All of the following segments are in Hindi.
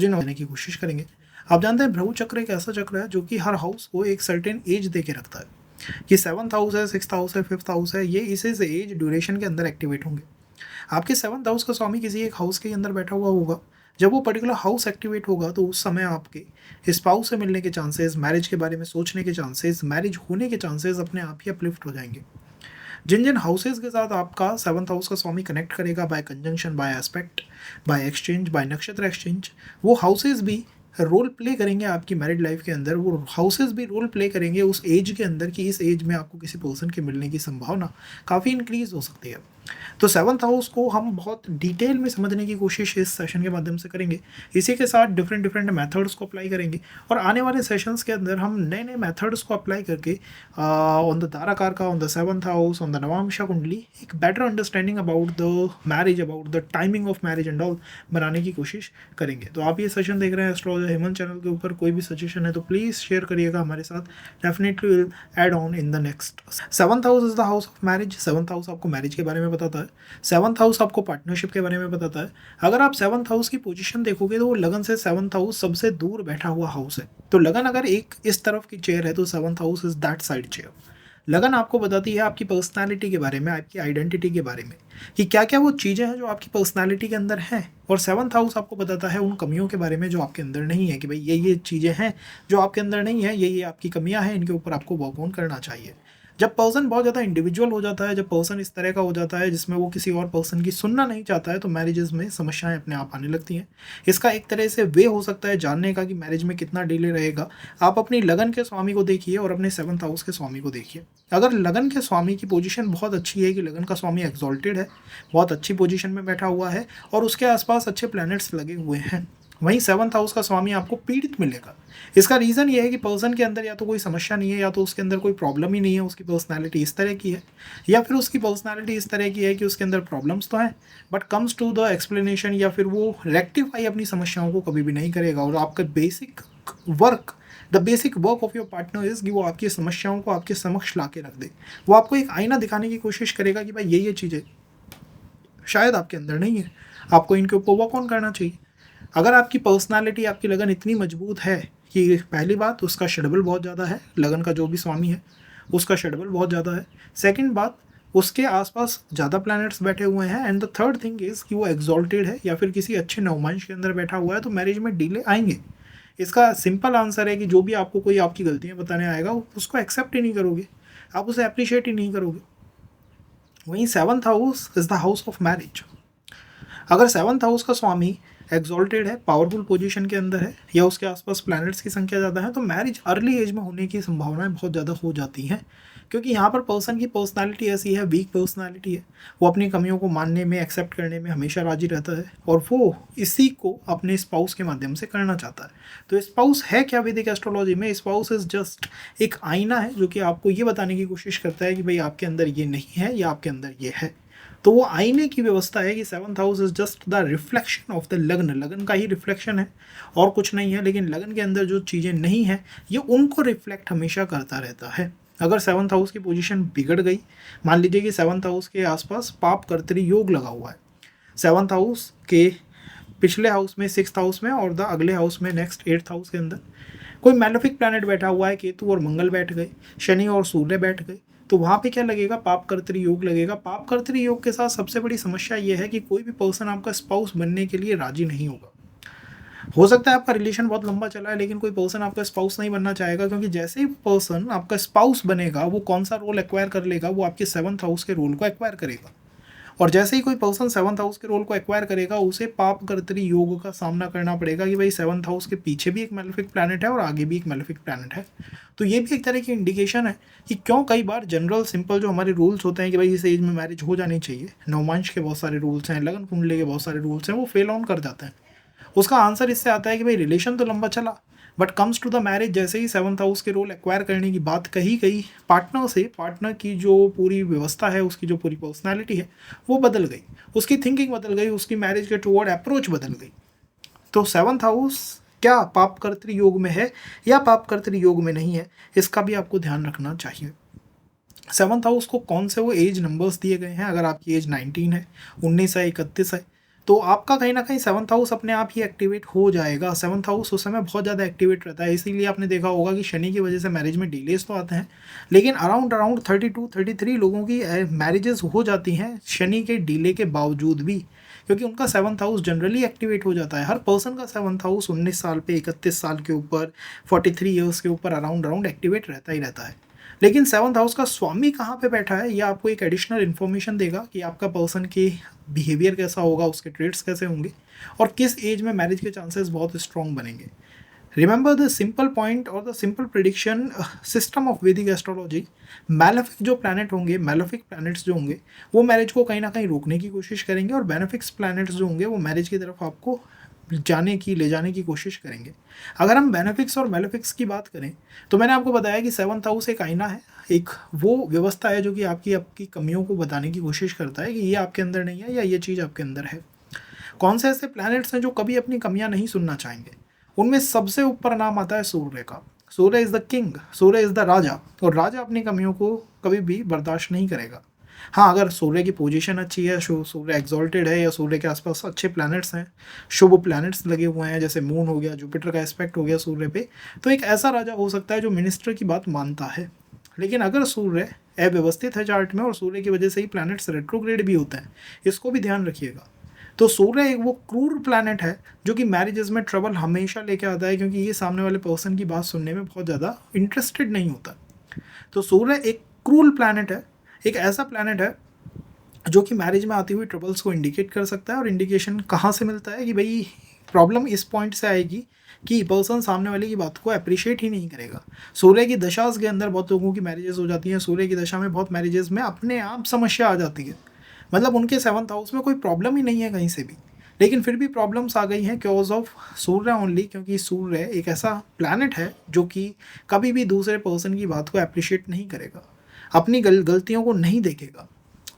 जानने की कोशिश करेंगे। आप जानते हैं भ्रमु चक्र एक ऐसा चक्र है जो कि हर हाउस को एक सर्टेन एज दे के रखता है कि 7th हाउस है, 6th हाउस है, 5th हाउस है, ये इस एज ड्यूरेशन के अंदर एक्टिवेट होंगे। आपके 7th हाउस का स्वामी किसी एक हाउस के अंदर बैठा हुआ होगा। जब वो पर्टिकुलर हाउस एक्टिवेट होगा तो उस समय आपके स्पाउस से मिलने के चांसेस, मैरिज के बारे में सोचने के चांसेस, मैरिज होने के चांसेस अपने आप ही अपलिफ्ट हो जाएंगे। जिन जिन हाउसेज के साथ आपका 7th हाउस का स्वामी कनेक्ट करेगा by conjunction, by aspect, by exchange, by नक्षत्र एक्सचेंज, वो हाउसेज भी रोल प्ले करेंगे आपकी मैरिड लाइफ के अंदर। वो हाउसेज भी रोल प्ले करेंगे उस एज के अंदर कि इस एज में आपको किसी पर्सन के मिलने की संभावना काफ़ी इंक्रीज हो सकती है। तो 7th हाउस को हम बहुत डिटेल में समझने की कोशिश इस सेशन के माध्यम से करेंगे। इसी के साथ डिफरेंट डिफरेंट मेथड्स को अप्लाई करेंगे और आने वाले सेशंस के अंदर हम नए नए मेथड्स को अप्लाई करके ऑन द ताराकार का, on the 7th house, on the नवांशा कुंडली एक better understanding about the marriage, about the timing of marriage and all बनाने की कोशिश करेंगे। तो आप ये सेशन देख रहे हैं एस्ट्रोलॉजर हेमंत चैनल के ऊपर। कोई भी सजेशन है तो प्लीज़ शेयर करिएगा हमारे साथ, definitely will add on in the next. 7th house is the house of marriage. 7th house आपको मैरिज के बारे में बताता है। 7th हाउस आपको पार्टनरशिप के बारे में बताता है। अगर आप 7th हाउस की पोजीशन देखोगे तो वो लगन से 7th हाउस सबसे दूर बैठा हुआ हाउस है। तो लगन अगर एक इस तरफ की चेयर है तो 7th house is that side chair. लगन आपको बताती है आपकी पर्सनालिटी के बारे में, आपकी आइडेंटिटी के बारे में कि क्या क्या वो चीज़ें हैं जो आपकी पर्सनालिटी के अंदर हैं। और 7th हाउस आपको बताता है उन कमियों के बारे में जो आपके अंदर नहीं है कि भाई ये चीज़ें हैं जो आपके अंदर नहीं है, ये आपकी कमियां हैं, इनके ऊपर आपको वर्क ऑन करना चाहिए। जब पर्सन बहुत ज़्यादा इंडिविजुअल हो जाता है, जब पर्सन इस तरह का हो जाता है जिसमें वो किसी और पर्सन की सुनना नहीं चाहता है, तो मैरिजेस में समस्याएं अपने आप आने लगती हैं। इसका एक तरह से वे हो सकता है जानने का कि मैरिज में कितना डिले रहेगा। आप अपनी लगन के स्वामी को देखिए और अपने 7th हाउस के स्वामी को देखिए। अगर लगन के स्वामी की पोजीशन बहुत अच्छी है कि लगन का स्वामी एक्सॉल्टेड है, बहुत अच्छी पोजीशन में बैठा हुआ है और उसके आसपास अच्छे प्लैनेट्स लगे हुए हैं, वहीं 7th हाउस का स्वामी आपको पीड़ित मिलेगा। इसका रीज़न ये है कि पर्सन के अंदर या तो कोई समस्या नहीं है, या तो उसके अंदर कोई प्रॉब्लम ही नहीं है, उसकी पर्सनालिटी इस तरह की है, या फिर उसकी पर्सनालिटी इस तरह की है कि उसके अंदर प्रॉब्लम्स तो हैं but comes to the explanation, या फिर वो रेक्टिफाई अपनी समस्याओं को कभी भी नहीं करेगा। और आपका basic work of your partner is कि वो आपकी समस्याओं को आपके समक्ष ला के रख दे। वो आपको एक आईना दिखाने की कोशिश करेगा कि भाई ये चीज़ें शायद आपके अंदर नहीं है, आपको इनके ऊपर वर्क ऑन करना चाहिए। अगर आपकी पर्सनालिटी, आपकी लगन इतनी मजबूत है कि पहली बात उसका शेड्यूल बहुत ज़्यादा है, लगन का जो भी स्वामी है उसका शेड्यूल बहुत ज़्यादा है। सेकंड बात, उसके आसपास ज़्यादा प्लैनेट्स बैठे हुए हैं। And the third thing is कि वो एक्सॉल्टेड है या फिर किसी अच्छे नवमांश के अंदर बैठा हुआ है, तो मैरिज में डिले आएंगे। इसका सिंपल आंसर है कि जो भी आपको कोई आपकी गलतियाँ बताने आएगा उसको एक्सेप्ट ही नहीं करोगे, आप उसे अप्रिशिएट ही नहीं करोगे। वहीं 7th house is the house of marriage. अगर 7th हाउस का स्वामी एक्सॉल्टेड है, पावरफुल पोजीशन के अंदर है, या उसके आसपास प्लैनेट्स की संख्या ज़्यादा है, तो मैरिज अर्ली एज में होने की संभावनाएं बहुत ज़्यादा हो जाती हैं। क्योंकि यहाँ पर पर्सन की पर्सनालिटी ऐसी है, वीक पर्सनालिटी है, वो अपनी कमियों को मानने में, एक्सेप्ट करने में हमेशा राजी रहता है और वो इसी को अपने स्पाउस के माध्यम से करना चाहता है। तो स्पाउस है क्या वैदिक एस्ट्रोलॉजी में? स्पाउस इज जस्ट एक आईना है जो कि आपको ये बताने की कोशिश करता है कि भाई आपके अंदर ये नहीं है या आपके अंदर ये है। तो वो आईने की व्यवस्था है कि 7th house is just the reflection of the लगन। लगन का ही रिफ्लेक्शन है और कुछ नहीं है। लेकिन लगन के अंदर जो चीज़ें नहीं हैं ये उनको रिफ्लेक्ट हमेशा करता रहता है। अगर 7th हाउस की पोजीशन बिगड़ गई, मान लीजिए कि 7th हाउस के आसपास पाप कर्तरी योग लगा हुआ है, 7th हाउस के पिछले हाउस में, 6th हाउस में, और द अगले हाउस में नेक्स्ट 8th हाउस के अंदर कोई मैलेफिक प्लैनेट बैठा हुआ है, केतु और मंगल बैठ गए, शनि और सूर्य बैठ गए, तो वहाँ पे क्या लगेगा? पाप कर्तरी योग लगेगा। पाप कर्तरी योग के साथ सबसे बड़ी समस्या ये है कि कोई भी पर्सन आपका स्पाउस बनने के लिए राजी नहीं होगा। हो सकता है आपका रिलेशन बहुत लंबा चला है लेकिन कोई पर्सन आपका स्पाउस नहीं बनना चाहेगा, क्योंकि जैसे ही पर्सन आपका स्पाउस बनेगा वो कौन सा रोल एक्वायर कर लेगा? वो आपके 7th हाउस के रोल को एक्वायर करेगा। और जैसे ही कोई पर्सन 7th हाउस के रोल को एक्वायर करेगा उसे पाप कर्तरी योग का सामना करना पड़ेगा कि भाई 7th हाउस के पीछे भी एक मैलेफिक प्लैनेट है और आगे भी एक मैलेफिक प्लैनेट है। तो ये भी एक तरह की इंडिकेशन है कि क्यों कई बार जनरल सिंपल जो हमारे रूल्स होते हैं कि भाई इस एज में मैरिज हो जानी चाहिए, नवमांश के बहुत सारे रूल्स हैं, लगन कुंडली के बहुत सारे रूल्स हैं, वो फेल ऑन कर जाते हैं। उसका आंसर इससे आता है कि भाई रिलेशन तो लंबा चला but comes to the marriage, जैसे ही 7th हाउस के रोल एक्वायर करने की बात कही गई पार्टनर से, पार्टनर की जो पूरी व्यवस्था है, उसकी जो पूरी पर्सनैलिटी है वो बदल गई, उसकी थिंकिंग बदल गई, उसकी मैरिज के टुवर्ड अप्रोच बदल गई। तो 7th हाउस क्या पाप कर्तरी योग में है या पाप कर्तरी योग में नहीं है, इसका भी आपको ध्यान रखना चाहिए। 7th हाउस को कौन से वो एज नंबर्स दिए गए हैं? अगर आपकी एज 19 है, 19 है, 31 है, तो आपका कहीं ना कहीं 7th हाउस अपने आप ही एक्टिवेट हो जाएगा। 7th हाउस उस समय बहुत ज़्यादा एक्टिवेट रहता है, इसीलिए आपने देखा होगा कि शनि की वजह से मैरिज में डिलेज तो आते हैं, लेकिन अराउंड 32-33 लोगों की मैरिजेस हो जाती हैं शनि के डिले के बावजूद भी, क्योंकि उनका 7th हाउस जनरली एक्टिवेट हो जाता है। हर पर्सन का 7th हाउस 19 साल पे, 31 साल के ऊपर, 43 ईयर्स के ऊपर अराउंड एक्टिवेट रहता ही रहता है। लेकिन 7th हाउस का स्वामी कहाँ पे बैठा है, ये आपको एक एडिशनल इन्फॉर्मेशन देगा कि आपका पर्सन की बिहेवियर कैसा होगा, उसके ट्रेड्स कैसे होंगे, और किस एज में मैरिज के चांसेस बहुत स्ट्रॉन्ग बनेंगे। रिमेंबर द सिंपल पॉइंट और the simple prediction system of वैदिक एस्ट्रोलॉजी। मैलेफिक जो प्लैनेट होंगे, मैलेफिक प्लैनेट्स जो होंगे, वो मैरिज को कहीं ना कहीं रोकने की कोशिश करेंगे, और बेनिफिक्स प्लैनेट्स जो होंगे वो मैरिज की तरफ आपको ले जाने की कोशिश करेंगे। अगर हम बेनिफिक्स और मैलेफिक्स की बात करें तो मैंने आपको बताया कि 7th हाउस एक आईना है, एक वो व्यवस्था है जो कि आपकी कमियों को बताने की कोशिश करता है कि ये आपके अंदर नहीं है या ये चीज़ आपके अंदर है। कौन से ऐसे प्लैनेट्स हैं जो कभी अपनी कमियां नहीं सुनना चाहेंगे? उनमें सबसे ऊपर नाम आता है सूर्य का। Surya is the king, Surya is the राजा, और राजा अपनी कमियों को कभी भी बर्दाश्त नहीं करेगा। हाँ, अगर सूर्य की पोजीशन अच्छी है, सूर्य एक्सॉल्टेड है, या सूर्य के आसपास अच्छे प्लैनेट्स हैं, शुभ प्लैनेट्स लगे हुए हैं, जैसे मून हो गया, जुपिटर का एस्पेक्ट हो गया सूर्य पे, तो एक ऐसा राजा हो सकता है जो मिनिस्टर की बात मानता है। लेकिन अगर सूर्य अव्यवस्थित है चार्ट में, और सूर्य की वजह से ही प्लैनेट्स रेट्रोग्रेड भी होते हैं, इसको भी ध्यान रखिएगा। तो सूर्य एक वो क्रूर प्लैनेट है जो कि मैरिजेस में ट्रबल हमेशा लेके आता है, क्योंकि ये सामने वाले पर्सन की बात सुनने में बहुत ज़्यादा इंटरेस्टेड नहीं होता। तो सूर्य एक क्रूर प्लैनेट है, एक ऐसा प्लैनेट है जो कि मैरिज में आती हुई ट्रबल्स को इंडिकेट कर सकता है। और इंडिकेशन कहाँ से मिलता है कि भाई प्रॉब्लम इस पॉइंट से आएगी कि पर्सन सामने वाले की बात को अप्रिशिएट ही नहीं करेगा। सूर्य की दशा के अंदर बहुत लोगों की मैरिजेस हो जाती हैं, सूर्य की दशा में बहुत मैरिजेस में अपने आप समस्या आ जाती है, मतलब उनके 7th हाउस में कोई प्रॉब्लम ही नहीं है कहीं से भी, लेकिन फिर भी प्रॉब्लम्स आ गई हैं कॉज ऑफ सूर्य ओनली, क्योंकि सूर्य एक ऐसा प्लैनेट है जो कि कभी भी दूसरे पर्सन की बात को अप्रिशिएट नहीं करेगा, अपनी गलतियों को नहीं देखेगा।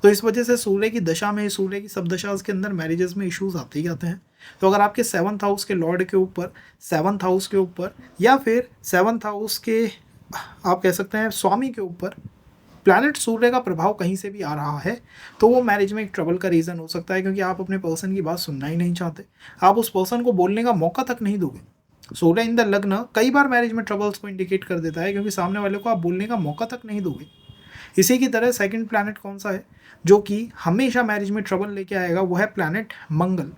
तो इस वजह से सूर्य की दशा में, सूर्य की सब दशाज के अंदर मैरिजेस में इश्यूज आते ही आते हैं। तो अगर आपके 7th हाउस के लॉर्ड के ऊपर, 7th हाउस के ऊपर, या फिर 7th हाउस के आप कह सकते हैं स्वामी के ऊपर प्लैनेट सूर्य का प्रभाव कहीं से भी आ रहा है, तो वो मैरिज में एक ट्रबल का रीज़न हो सकता है, क्योंकि आप अपने पर्सन की बात सुनना ही नहीं चाहते, आप उस पर्सन को बोलने का मौका तक नहीं दोगे। सूर्य इन द लग्न कई बार मैरिज में ट्रबल्स को इंडिकेट कर देता है, क्योंकि सामने वाले को आप बोलने का मौका तक नहीं दोगे। इसी की तरह सेकंड प्लैनेट कौन सा है जो कि हमेशा मैरिज में ट्रबल लेके आएगा, वो है प्लैनेट मंगल।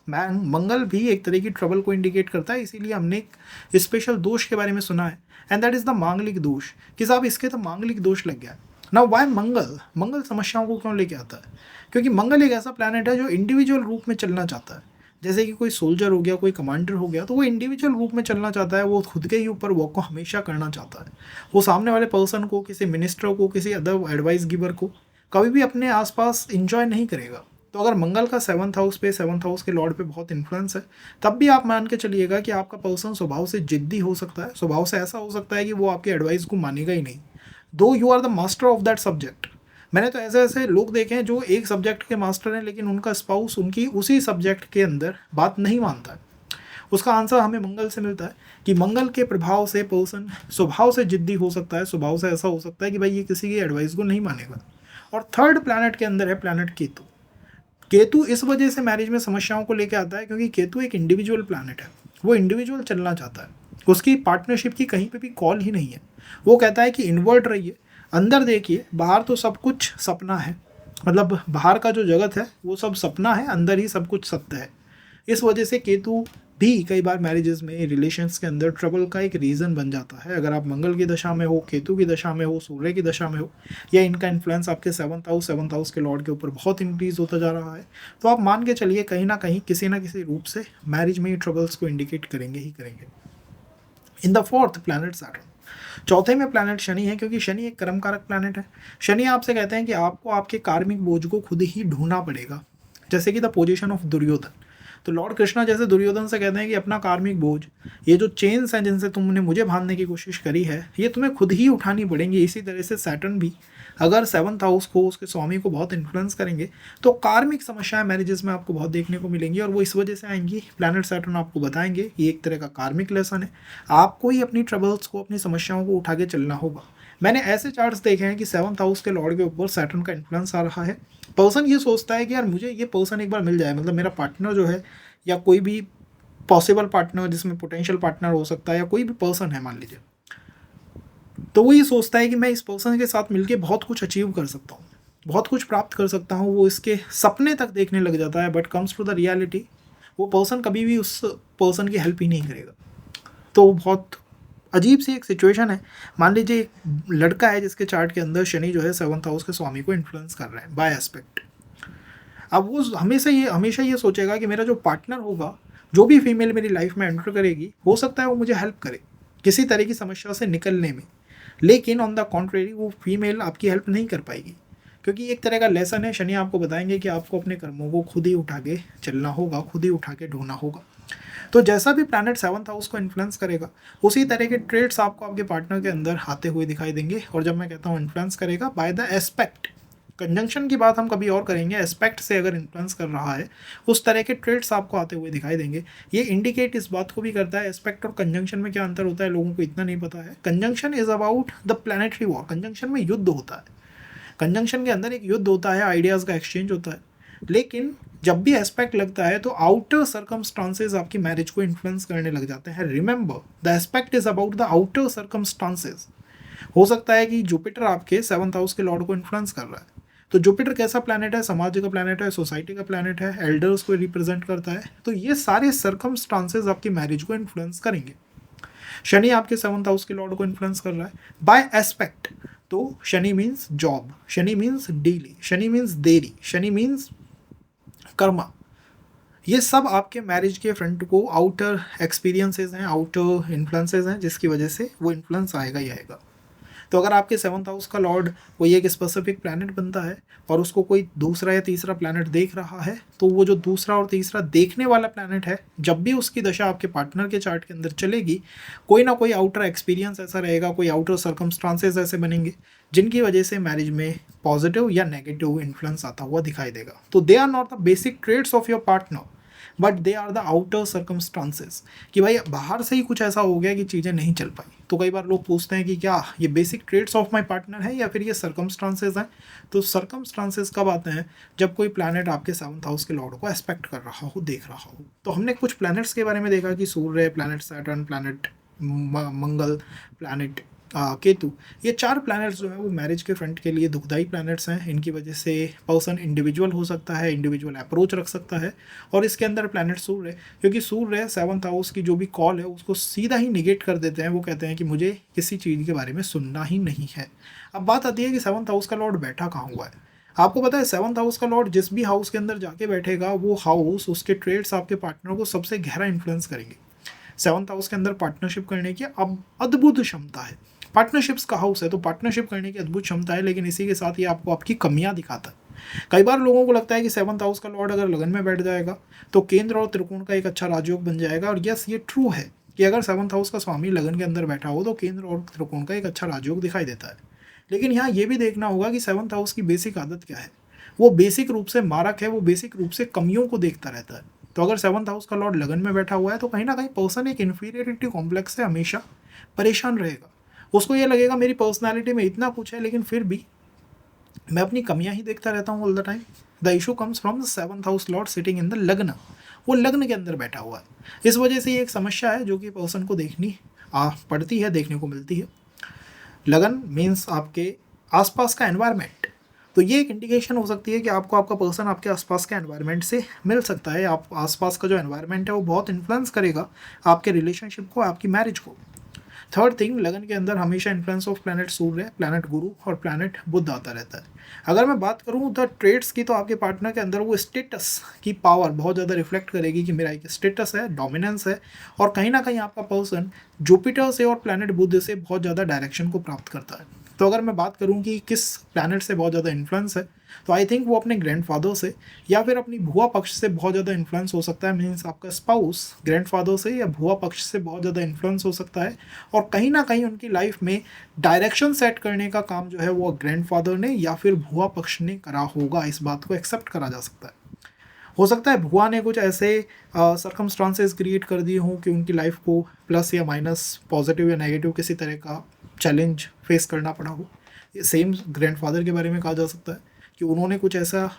मंगल भी एक तरह की ट्रबल को इंडिकेट करता है, इसीलिए हमने एक स्पेशल दोष के बारे में सुना है, एंड दैट इज़ द मांगलिक दोष, कि साहब इसके तो मांगलिक दोष लग गया। नाउ वाई मंगल समस्याओं को क्यों लेके आता है? क्योंकि मंगल एक ऐसा प्लैनेट है जो इंडिविजुअल रूप में चलना चाहता है। जैसे कि कोई सोल्जर हो गया, कोई कमांडर हो गया, तो वो इंडिविजुअल रूप में चलना चाहता है, वो खुद के ही ऊपर वर्क को हमेशा करना चाहता है। वो सामने वाले पर्सन को, किसी मिनिस्टर को, किसी अदर एडवाइस गिवर को कभी भी अपने आसपास इंजॉय नहीं करेगा। तो अगर मंगल का 7th हाउस पे, 7th हाउस के लॉर्ड पे बहुत इन्फ्लुएंस है, तब भी आप मान के चलिएगा कि आपका पर्सन स्वभाव से जिद्दी हो सकता है, स्वभाव से ऐसा हो सकता है कि वो आपकी एडवाइस को मानेगा ही नहीं, though you are the master of that subject. मैंने तो ऐसे ऐसे लोग देखे हैं जो एक सब्जेक्ट के मास्टर हैं, लेकिन उनका स्पाउस उनकी उसी सब्जेक्ट के अंदर बात नहीं मानता है। उसका आंसर हमें मंगल से मिलता है कि मंगल के प्रभाव से पर्सन स्वभाव से जिद्दी हो सकता है, स्वभाव से ऐसा हो सकता है कि भाई ये किसी की एडवाइस को नहीं मानेगा। और थर्ड प्लैनेट के अंदर है प्लैनेट केतु। केतु इस वजह से मैरिज में समस्याओं को लेकर आता है क्योंकि केतु एक इंडिविजुअल प्लैनेट है, वो इंडिविजुअल चलना चाहता है, उसकी पार्टनरशिप की कहीं पे भी कॉल ही नहीं है। वो कहता है कि इन्वर्ट रहिए, अंदर देखिए, बाहर तो सब कुछ सपना है, मतलब बाहर का जो जगत है वो सब सपना है, अंदर ही सब कुछ सत्य है। इस वजह से केतु भी कई बार मैरिजेस में, रिलेशंस के अंदर ट्रबल का एक रीज़न बन जाता है। अगर आप मंगल की दशा में हो, केतु की दशा में हो, सूर्य की दशा में हो, या इनका इन्फ्लुएंस आपके 7th हाउस के लॉर्ड के ऊपर बहुत इंक्रीज होता जा रहा है, तो आप मान के चलिए कहीं ना कहीं किसी ना किसी रूप से मैरिज में ही ट्रबल्स को इंडिकेट करेंगे ही करेंगे। In the fourth planet Saturn, चौथे में प्लैनेट शनि है, क्योंकि शनि एक कर्म कारक प्लैनेट है। शनि आपसे कहते हैं कि आपको आपके कार्मिक बोझ को खुद ही ढूंढना पड़ेगा, जैसे कि द पोजीशन ऑफ दुर्योधन। तो लॉर्ड कृष्णा जैसे दुर्योधन से कहते हैं कि अपना कार्मिक बोझ, ये जो चेन्स हैं जिनसे तुमने मुझे बांधने की कोशिश करी है, ये तुम्हें खुद ही उठानी पड़ेंगी। इसी तरह से सैटर्न भी अगर 7th हाउस को, उसके स्वामी को बहुत इन्फ्लुएंस करेंगे, तो कार्मिक समस्याएं मैरिजेस में आपको बहुत देखने को मिलेंगी, और वो इस वजह से आएंगी। प्लैनेट सैटर्न आपको बताएंगे कि एक तरह का कार्मिक लेसन है, आपको ही अपनी ट्रबल्स को, अपनी समस्याओं को उठा के चलना होगा। मैंने ऐसे चार्ट्स देखे हैं कि 7th हाउस के लॉर्ड के ऊपर सैटर्न का इन्फ्लुएंस आ रहा है, पर्सन ये सोचता है कि यार मुझे ये पर्सन एक बार मिल जाए, मतलब मेरा पार्टनर जो है या कोई भी पॉसिबल पार्टनर जिसमें पोटेंशियल पार्टनर हो सकता है या कोई भी पर्सन है मान लीजिए, तो वो ये सोचता है कि मैं इस पर्सन के साथ मिलके बहुत कुछ अचीव कर सकता हूँ, बहुत कुछ प्राप्त कर सकता हूँ, वो इसके सपने तक देखने लग जाता है। But comes to the reality, वो पर्सन कभी भी उस पर्सन की हेल्प ही नहीं करेगा। तो बहुत अजीब सी एक सिचुएशन है। मान लीजिए एक लड़का है जिसके चार्ट के अंदर शनि जो है 7th हाउस के स्वामी को इन्फ्लुएंस कर रहा है बाय एस्पेक्ट। अब वो हमेशा ये सोचेगा कि मेरा जो पार्टनर होगा, जो भी फीमेल मेरी लाइफ में एंटर करेगी, हो सकता है वो मुझे हेल्प करे किसी तरह की समस्या से निकलने में, लेकिन ऑन द कॉन्ट्रेरी वो फीमेल आपकी हेल्प नहीं कर पाएगी, क्योंकि एक तरह का लेसन है। शनि आपको बताएंगे कि आपको अपने कर्मों को खुद ही उठा के चलना होगा, खुद ही उठा के ढोना होगा। तो जैसा भी प्लैनेट 7th हाउस को इन्फ्लुएंस करेगा, उसी तरह के ट्रेड्स आपको आपके पार्टनर के अंदर आते हुए दिखाई देंगे। और जब मैं कहता हूँ इन्फ्लुएंस करेगा, बाय द एस्पेक्ट, कंजंक्शन की बात हम कभी और करेंगे, एस्पेक्ट से अगर इन्फ्लुएंस कर रहा है उस तरह के ट्रेड्स आपको आते हुए दिखाई देंगे। ये इंडिकेट इस बात को भी करता है, एस्पेक्ट और कंजंक्शन में क्या अंतर होता है लोगों को इतना नहीं पता है। Conjunction is about the planetary war, conjunction में युद्ध होता है, कंजंक्शन के अंदर एक युद्ध होता है, आइडियाज़ का एक्सचेंज होता है। लेकिन जब भी एस्पेक्ट लगता है तो आउटर सर्कमस्टांसेस आपकी मैरिज को इन्फ्लुएंस करने लग जाते हैं। Remember, the aspect is about the outer circumstances. हो सकता है कि जुपिटर आपके 7th हाउस के लॉर्ड को इन्फ्लुएंस कर रहा है, तो जुपिटर कैसा प्लैनेट है? समाज का प्लैनेट है, सोसाइटी का प्लैनेट है, एल्डर्स को रिप्रेजेंट करता है। तो ये सारे सर्कमस्टांसेस आपकी मैरिज को इन्फ्लुएंस करेंगे। शनि आपके 7th हाउस के लॉर्ड को इन्फ्लुएंस कर रहा है बाय एस्पेक्ट। तो Shani means job, Shani means delay, Shani means देरी, शनि मीन्स कर्मा। ये सब आपके मैरिज के फ्रंट को आउटर एक्सपीरियंसेस हैं, आउटर इन्फ्लुएंसेस हैं, जिसकी वजह से वो इन्फ्लुएंस आएगा ही आएगा। तो अगर आपके 7th हाउस का लॉर्ड कोई एक स्पेसिफिक प्लैनेट बनता है और उसको कोई दूसरा या तीसरा प्लैनेट देख रहा है, तो वो जो दूसरा और तीसरा देखने वाला प्लैनेट है, जब भी उसकी दशा आपके पार्टनर के चार्ट के अंदर चलेगी, कोई ना कोई आउटर एक्सपीरियंस ऐसा रहेगा, कोई आउटर सर्कमस्टांसेस ऐसे बनेंगे जिनकी वजह से मैरिज में पॉजिटिव या नेगेटिव इन्फ्लुएंस आता हुआ दिखाई देगा। तो they are not the basic traits of your partner, but they are the outer circumstances, कि भाई बाहर से ही कुछ ऐसा हो गया कि चीज़ें नहीं चल पाई। तो कई बार लोग पूछते हैं कि क्या ये basic traits of my partner है या फिर ये सर्कमस्टांसेस हैं। तो सर्कमस्टांसेस कब आते हैं? जब कोई प्लैनेट आपके 7th हाउस के लॉर्ड को एस्पेक्ट कर रहा हो, देख रहा हो। तो हमने कुछ प्लैनेट्स के बारे में देखा कि सूर्य, प्लैनेट सैटर्न, प्लैनेट मंगल, प्लैनेट केतु, ये 4 प्लैनेट्स जो है वो मैरिज के फ्रंट के लिए दुखदाई प्लैनेट्स हैं। इनकी वजह से पर्सन इंडिविजुअल हो सकता है, इंडिविजुअल अप्रोच रख सकता है। और इसके अंदर प्लैनेट सूर्य, क्योंकि सूर्य 7th हाउस की जो भी कॉल है उसको सीधा ही निगेट कर देते हैं। वो कहते हैं कि मुझे किसी चीज़ के बारे में सुनना ही नहीं है। अब बात आती है कि 7th हाउस का लॉर्ड बैठा कहाँ हुआ है। आपको पता है 7th हाउस का लॉर्ड जिस भी हाउस के अंदर जाके बैठेगा, वो हाउस, उसके ट्रेड्स आपके पार्टनर को सबसे गहरा इन्फ्लुएंस करेंगे। 7th हाउस के अंदर पार्टनरशिप करने की अब अद्भुत क्षमता है। पार्टनरशिप्स का हाउस है तो पार्टनरशिप करने की अद्भुत क्षमता है, लेकिन इसी के साथ ये आपको आपकी कमियां दिखाता है। कई बार लोगों को लगता है कि 7th हाउस का लॉर्ड अगर लगन में बैठ जाएगा तो केंद्र और त्रिकोण का एक अच्छा राजयोग बन जाएगा। और यस, ये ट्रू है कि अगर 7th हाउस का स्वामी लगन के अंदर बैठा हो तो केंद्र और त्रिकोण का एक अच्छा राजयोग दिखाई देता है। लेकिन यहाँ ये भी देखना होगा कि 7th हाउस की बेसिक आदत क्या है। वो बेसिक रूप से मारक है, वो बेसिक रूप से कमियों को देखता रहता है। तो अगर 7th हाउस का लॉर्ड लगन में बैठा हुआ है तो कहीं ना कहीं पर्सन एक इन्फीरियरिटी कॉम्प्लेक्स से हमेशा परेशान रहेगा। उसको ये लगेगा मेरी पर्सनालिटी में इतना कुछ है लेकिन फिर भी मैं अपनी कमियां ही देखता रहता हूँ all the time. The issue comes from the 7th house Lord sitting in the लग्न, वो लग्न के अंदर बैठा हुआ है। इस वजह से ये एक समस्या है जो कि पर्सन को देखनी पड़ती है, देखने को मिलती है। लगन मीन्स आपके आसपास का एनवायरनमेंट। तो ये एक इंडिकेशन हो सकती है कि आपको आपका पर्सन आपके आसपास के एनवायरनमेंट से मिल सकता है। आप आसपास का जो एनवायरनमेंट है वो बहुत इन्फ्लुएंस करेगा आपके रिलेशनशिप को, आपकी मैरिज को। थर्ड थिंग, लगन के अंदर हमेशा influence of planet Surya, planet गुरु और प्लैनेट बुध आता रहता है। अगर मैं बात करूँ द ट्रेड्स की, तो आपके पार्टनर के अंदर वो स्टेटस की पावर बहुत ज़्यादा रिफ्लेक्ट करेगी कि मेरा एक स्टेटस है, डोमिनेंस है। और कहीं ना कहीं आपका पर्सन जुपिटर से और प्लैनेट बुध से बहुत ज़्यादा डायरेक्शन को प्राप्त करता है। तो अगर मैं बात करूँ कि किस प्लैनेट से बहुत ज़्यादा इन्फ्लुएंस है, तो आई थिंक वो अपने ग्रैंडफादर से या फिर अपनी भुआ पक्ष से बहुत ज़्यादा इन्फ्लुएंस हो सकता है। मीन्स आपका स्पाउस ग्रैंडफादर से या भुआ पक्ष से बहुत ज़्यादा इन्फ्लुएंस हो सकता है। और कहीं ना कहीं उनकी लाइफ में डायरेक्शन सेट करने का काम जो है वो ग्रैंडफादर ने या फिर भुआ पक्ष ने करा होगा। इस बात को एक्सेप्ट करा जा सकता है। हो सकता है भुआ ने कुछ ऐसे सर्कमस्टांसेस क्रिएट कर दिए हों कि उनकी लाइफ को प्लस या माइनस, पॉजिटिव या नेगेटिव किसी तरह का चैलेंज फेस करना पड़ा हो। ये सेम ग्रैंडफादर के बारे में कहा जा सकता है कि उन्होंने कुछ ऐसा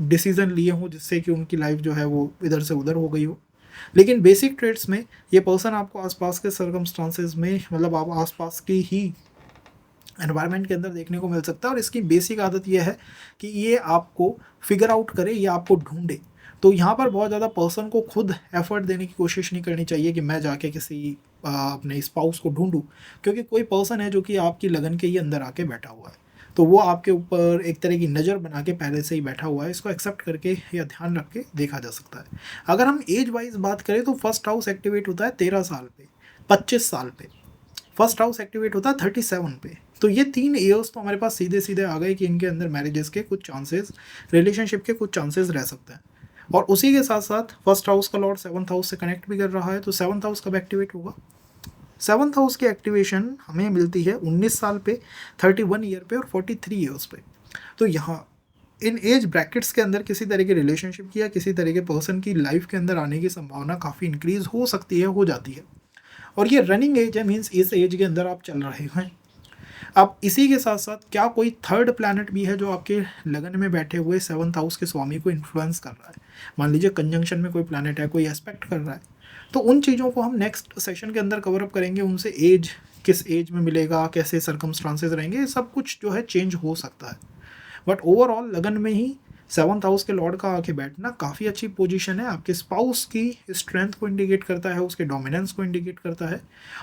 डिसीजन लिए हों जिससे कि उनकी लाइफ जो है वो इधर से उधर हो गई हो। लेकिन बेसिक ट्रेड्स में ये पर्सन आपको आसपास के सर्कमस्टांसेस में, मतलब आप आसपास की ही एनवायरनमेंट के अंदर देखने को मिल सकता है। और इसकी बेसिक आदत यह है कि ये आपको फिगर आउट करे, ये आपको ढूंढे। तो यहाँ पर बहुत ज़्यादा पर्सन को खुद एफर्ट देने की कोशिश नहीं करनी चाहिए कि मैं जाके किसी अपने स्पाउस को ढूंढूं, क्योंकि कोई पर्सन है जो कि आपकी लगन के ही अंदर आके बैठा हुआ है, तो वो आपके ऊपर एक तरह की नज़र बना के पहले से ही बैठा हुआ है। इसको एक्सेप्ट करके या ध्यान रख के देखा जा सकता है। अगर हम एज वाइज बात करें तो फर्स्ट हाउस एक्टिवेट होता है 13 साल पे, 25 साल पे। फर्स्ट हाउस एक्टिवेट होता है 37 पे। तो ये 3 ईयर्स तो हमारे पास सीधे सीधे आ गए कि इनके अंदर मैरिजेस के कुछ चांसेस, रिलेशनशिप के कुछ चांसेस रह सकते हैं। और उसी के साथ साथ फर्स्ट हाउस का लॉर्ड 7th हाउस से कनेक्ट भी कर रहा है। तो 7th हाउस कब एक्टिवेट होगा? 7th हाउस की एक्टिवेशन हमें मिलती है 19 साल पे, 31 ईयर पे और 43 ईयर्स पे। तो यहाँ इन एज ब्रैकेट्स के अंदर किसी तरह के रिलेशनशिप की या किसी तरह के पर्सन की लाइफ के अंदर आने की संभावना काफ़ी इंक्रीज हो सकती है, हो जाती है। और ये रनिंग एज है, मीन्स इस एज के अंदर आप चल रहे हैं। अब इसी के साथ साथ क्या कोई थर्ड प्लैनेट भी है जो आपके लगन में बैठे हुए 7th हाउस के स्वामी को इन्फ्लुएंस कर रहा है? मान लीजिए कंजंक्शन में कोई प्लैनेट है, कोई एस्पेक्ट कर रहा है, तो उन चीज़ों को हम नेक्स्ट सेशन के अंदर कवर अप करेंगे। उनसे एज, किस एज में मिलेगा, कैसे सर्कमस्टांसेस रहेंगे, ये सब कुछ जो है चेंज हो सकता है। बट ओवरऑल लगन में ही 7th हाउस के लॉर्ड का आके बैठना काफ़ी अच्छी पोजीशन है। आपके स्पाउस की स्ट्रेंथ को इंडिकेट करता है, उसके डोमिनेंस को इंडिकेट करता है,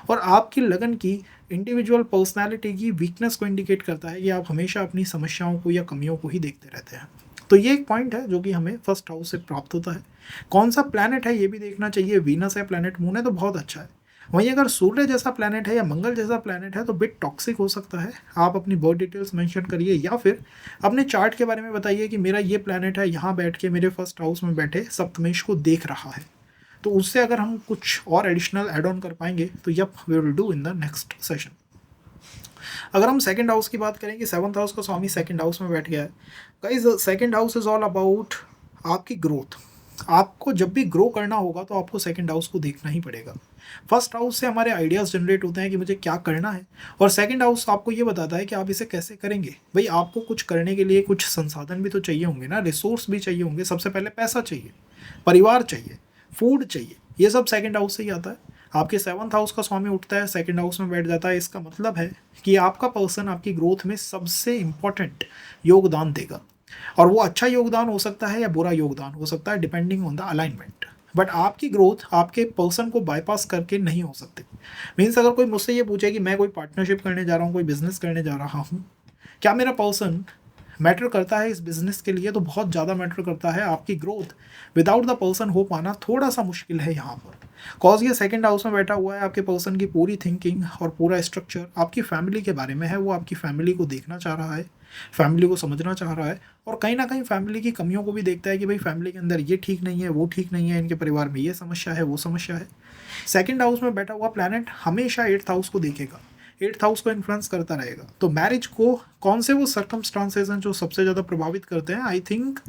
और आपकी लगन की इंडिविजुअल पर्सनालिटी की वीकनेस को इंडिकेट करता है कि आप हमेशा अपनी समस्याओं को या कमियों को ही देखते रहते हैं। तो ये एक पॉइंट है जो कि हमें फर्स्ट हाउस से प्राप्त होता है। कौन सा प्लैनेट है ये भी देखना चाहिए। वीनस है, प्लैनेट मून है, तो बहुत अच्छा है। वहीं अगर सूर्य जैसा प्लैनेट है या मंगल जैसा प्लैनेट है तो बिट टॉक्सिक हो सकता है। आप अपनी बर्थ डिटेल्स मेंशन करिए या फिर अपने चार्ट के बारे में बताइए कि मेरा ये प्लैनेट है, यहाँ बैठ के मेरे फर्स्ट हाउस में बैठे सप्तमेश को देख रहा है। तो उससे अगर हम कुछ और एडिशनल एड ऑन कर पाएंगे तो yup we will do in the next session. अगर हम सेकंड हाउस की बात करें कि 7th हाउस का स्वामी सेकंड हाउस में बैठ गया है, guys second house is all about आपकी ग्रोथ। आपको जब भी ग्रो करना होगा तो आपको सेकंड हाउस को देखना ही पड़ेगा। फर्स्ट हाउस से हमारे आइडियाज़ जनरेट होते हैं कि मुझे क्या करना है, और सेकंड हाउस आपको ये बताता है कि आप इसे कैसे करेंगे। भाई आपको कुछ करने के लिए कुछ संसाधन भी तो चाहिए होंगे ना, रिसोर्स भी चाहिए होंगे। सबसे पहले पैसा चाहिए, परिवार चाहिए, फूड चाहिए, ये सब सेकंड हाउस से ही आता है। आपके 7th हाउस का स्वामी उठता है, सेकंड हाउस में बैठ जाता है, इसका मतलब है कि आपका पर्सन आपकी ग्रोथ में सबसे इम्पोर्टेंट योगदान देगा। और वो अच्छा योगदान हो सकता है या बुरा योगदान हो सकता है, depending on the alignment. But आपकी ग्रोथ आपके पर्सन को बाईपास करके नहीं हो सकती। मीन्स अगर कोई मुझसे ये पूछे कि मैं कोई पार्टनरशिप करने जा रहा हूँ, कोई बिजनेस करने जा रहा हूँ, क्या मेरा पर्सन मैटर करता है इस बिजनेस के लिए? तो बहुत ज़्यादा मैटर करता है। आपकी ग्रोथ विदाउट द पर्सन हो पाना थोड़ा सा मुश्किल है यहाँ पर, कॉज ये सेकंड हाउस में बैठा हुआ है। आपके पर्सन की पूरी थिंकिंग और पूरा स्ट्रक्चर आपकी फैमिली के बारे में है। वो आपकी फैमिली को देखना चाह रहा है, फैमिली को समझना चाह रहा है, और कहीं ना कहीं फैमिली की कमियों को भी देखता है कि भाई फैमिली के अंदर ये ठीक नहीं है, वो ठीक नहीं है, इनके परिवार में ये समस्या है, वो समस्या है। सेकंड हाउस में बैठा हुआ प्लैनेट हमेशा 8th हाउस को देखेगा, 8th हाउस को इन्फ्लुएंस करता रहेगा। तो मैरिज को कौन से वो सर्कमस्टांसेस हैं जो सबसे ज़्यादा प्रभावित करते हैं? आई थिंक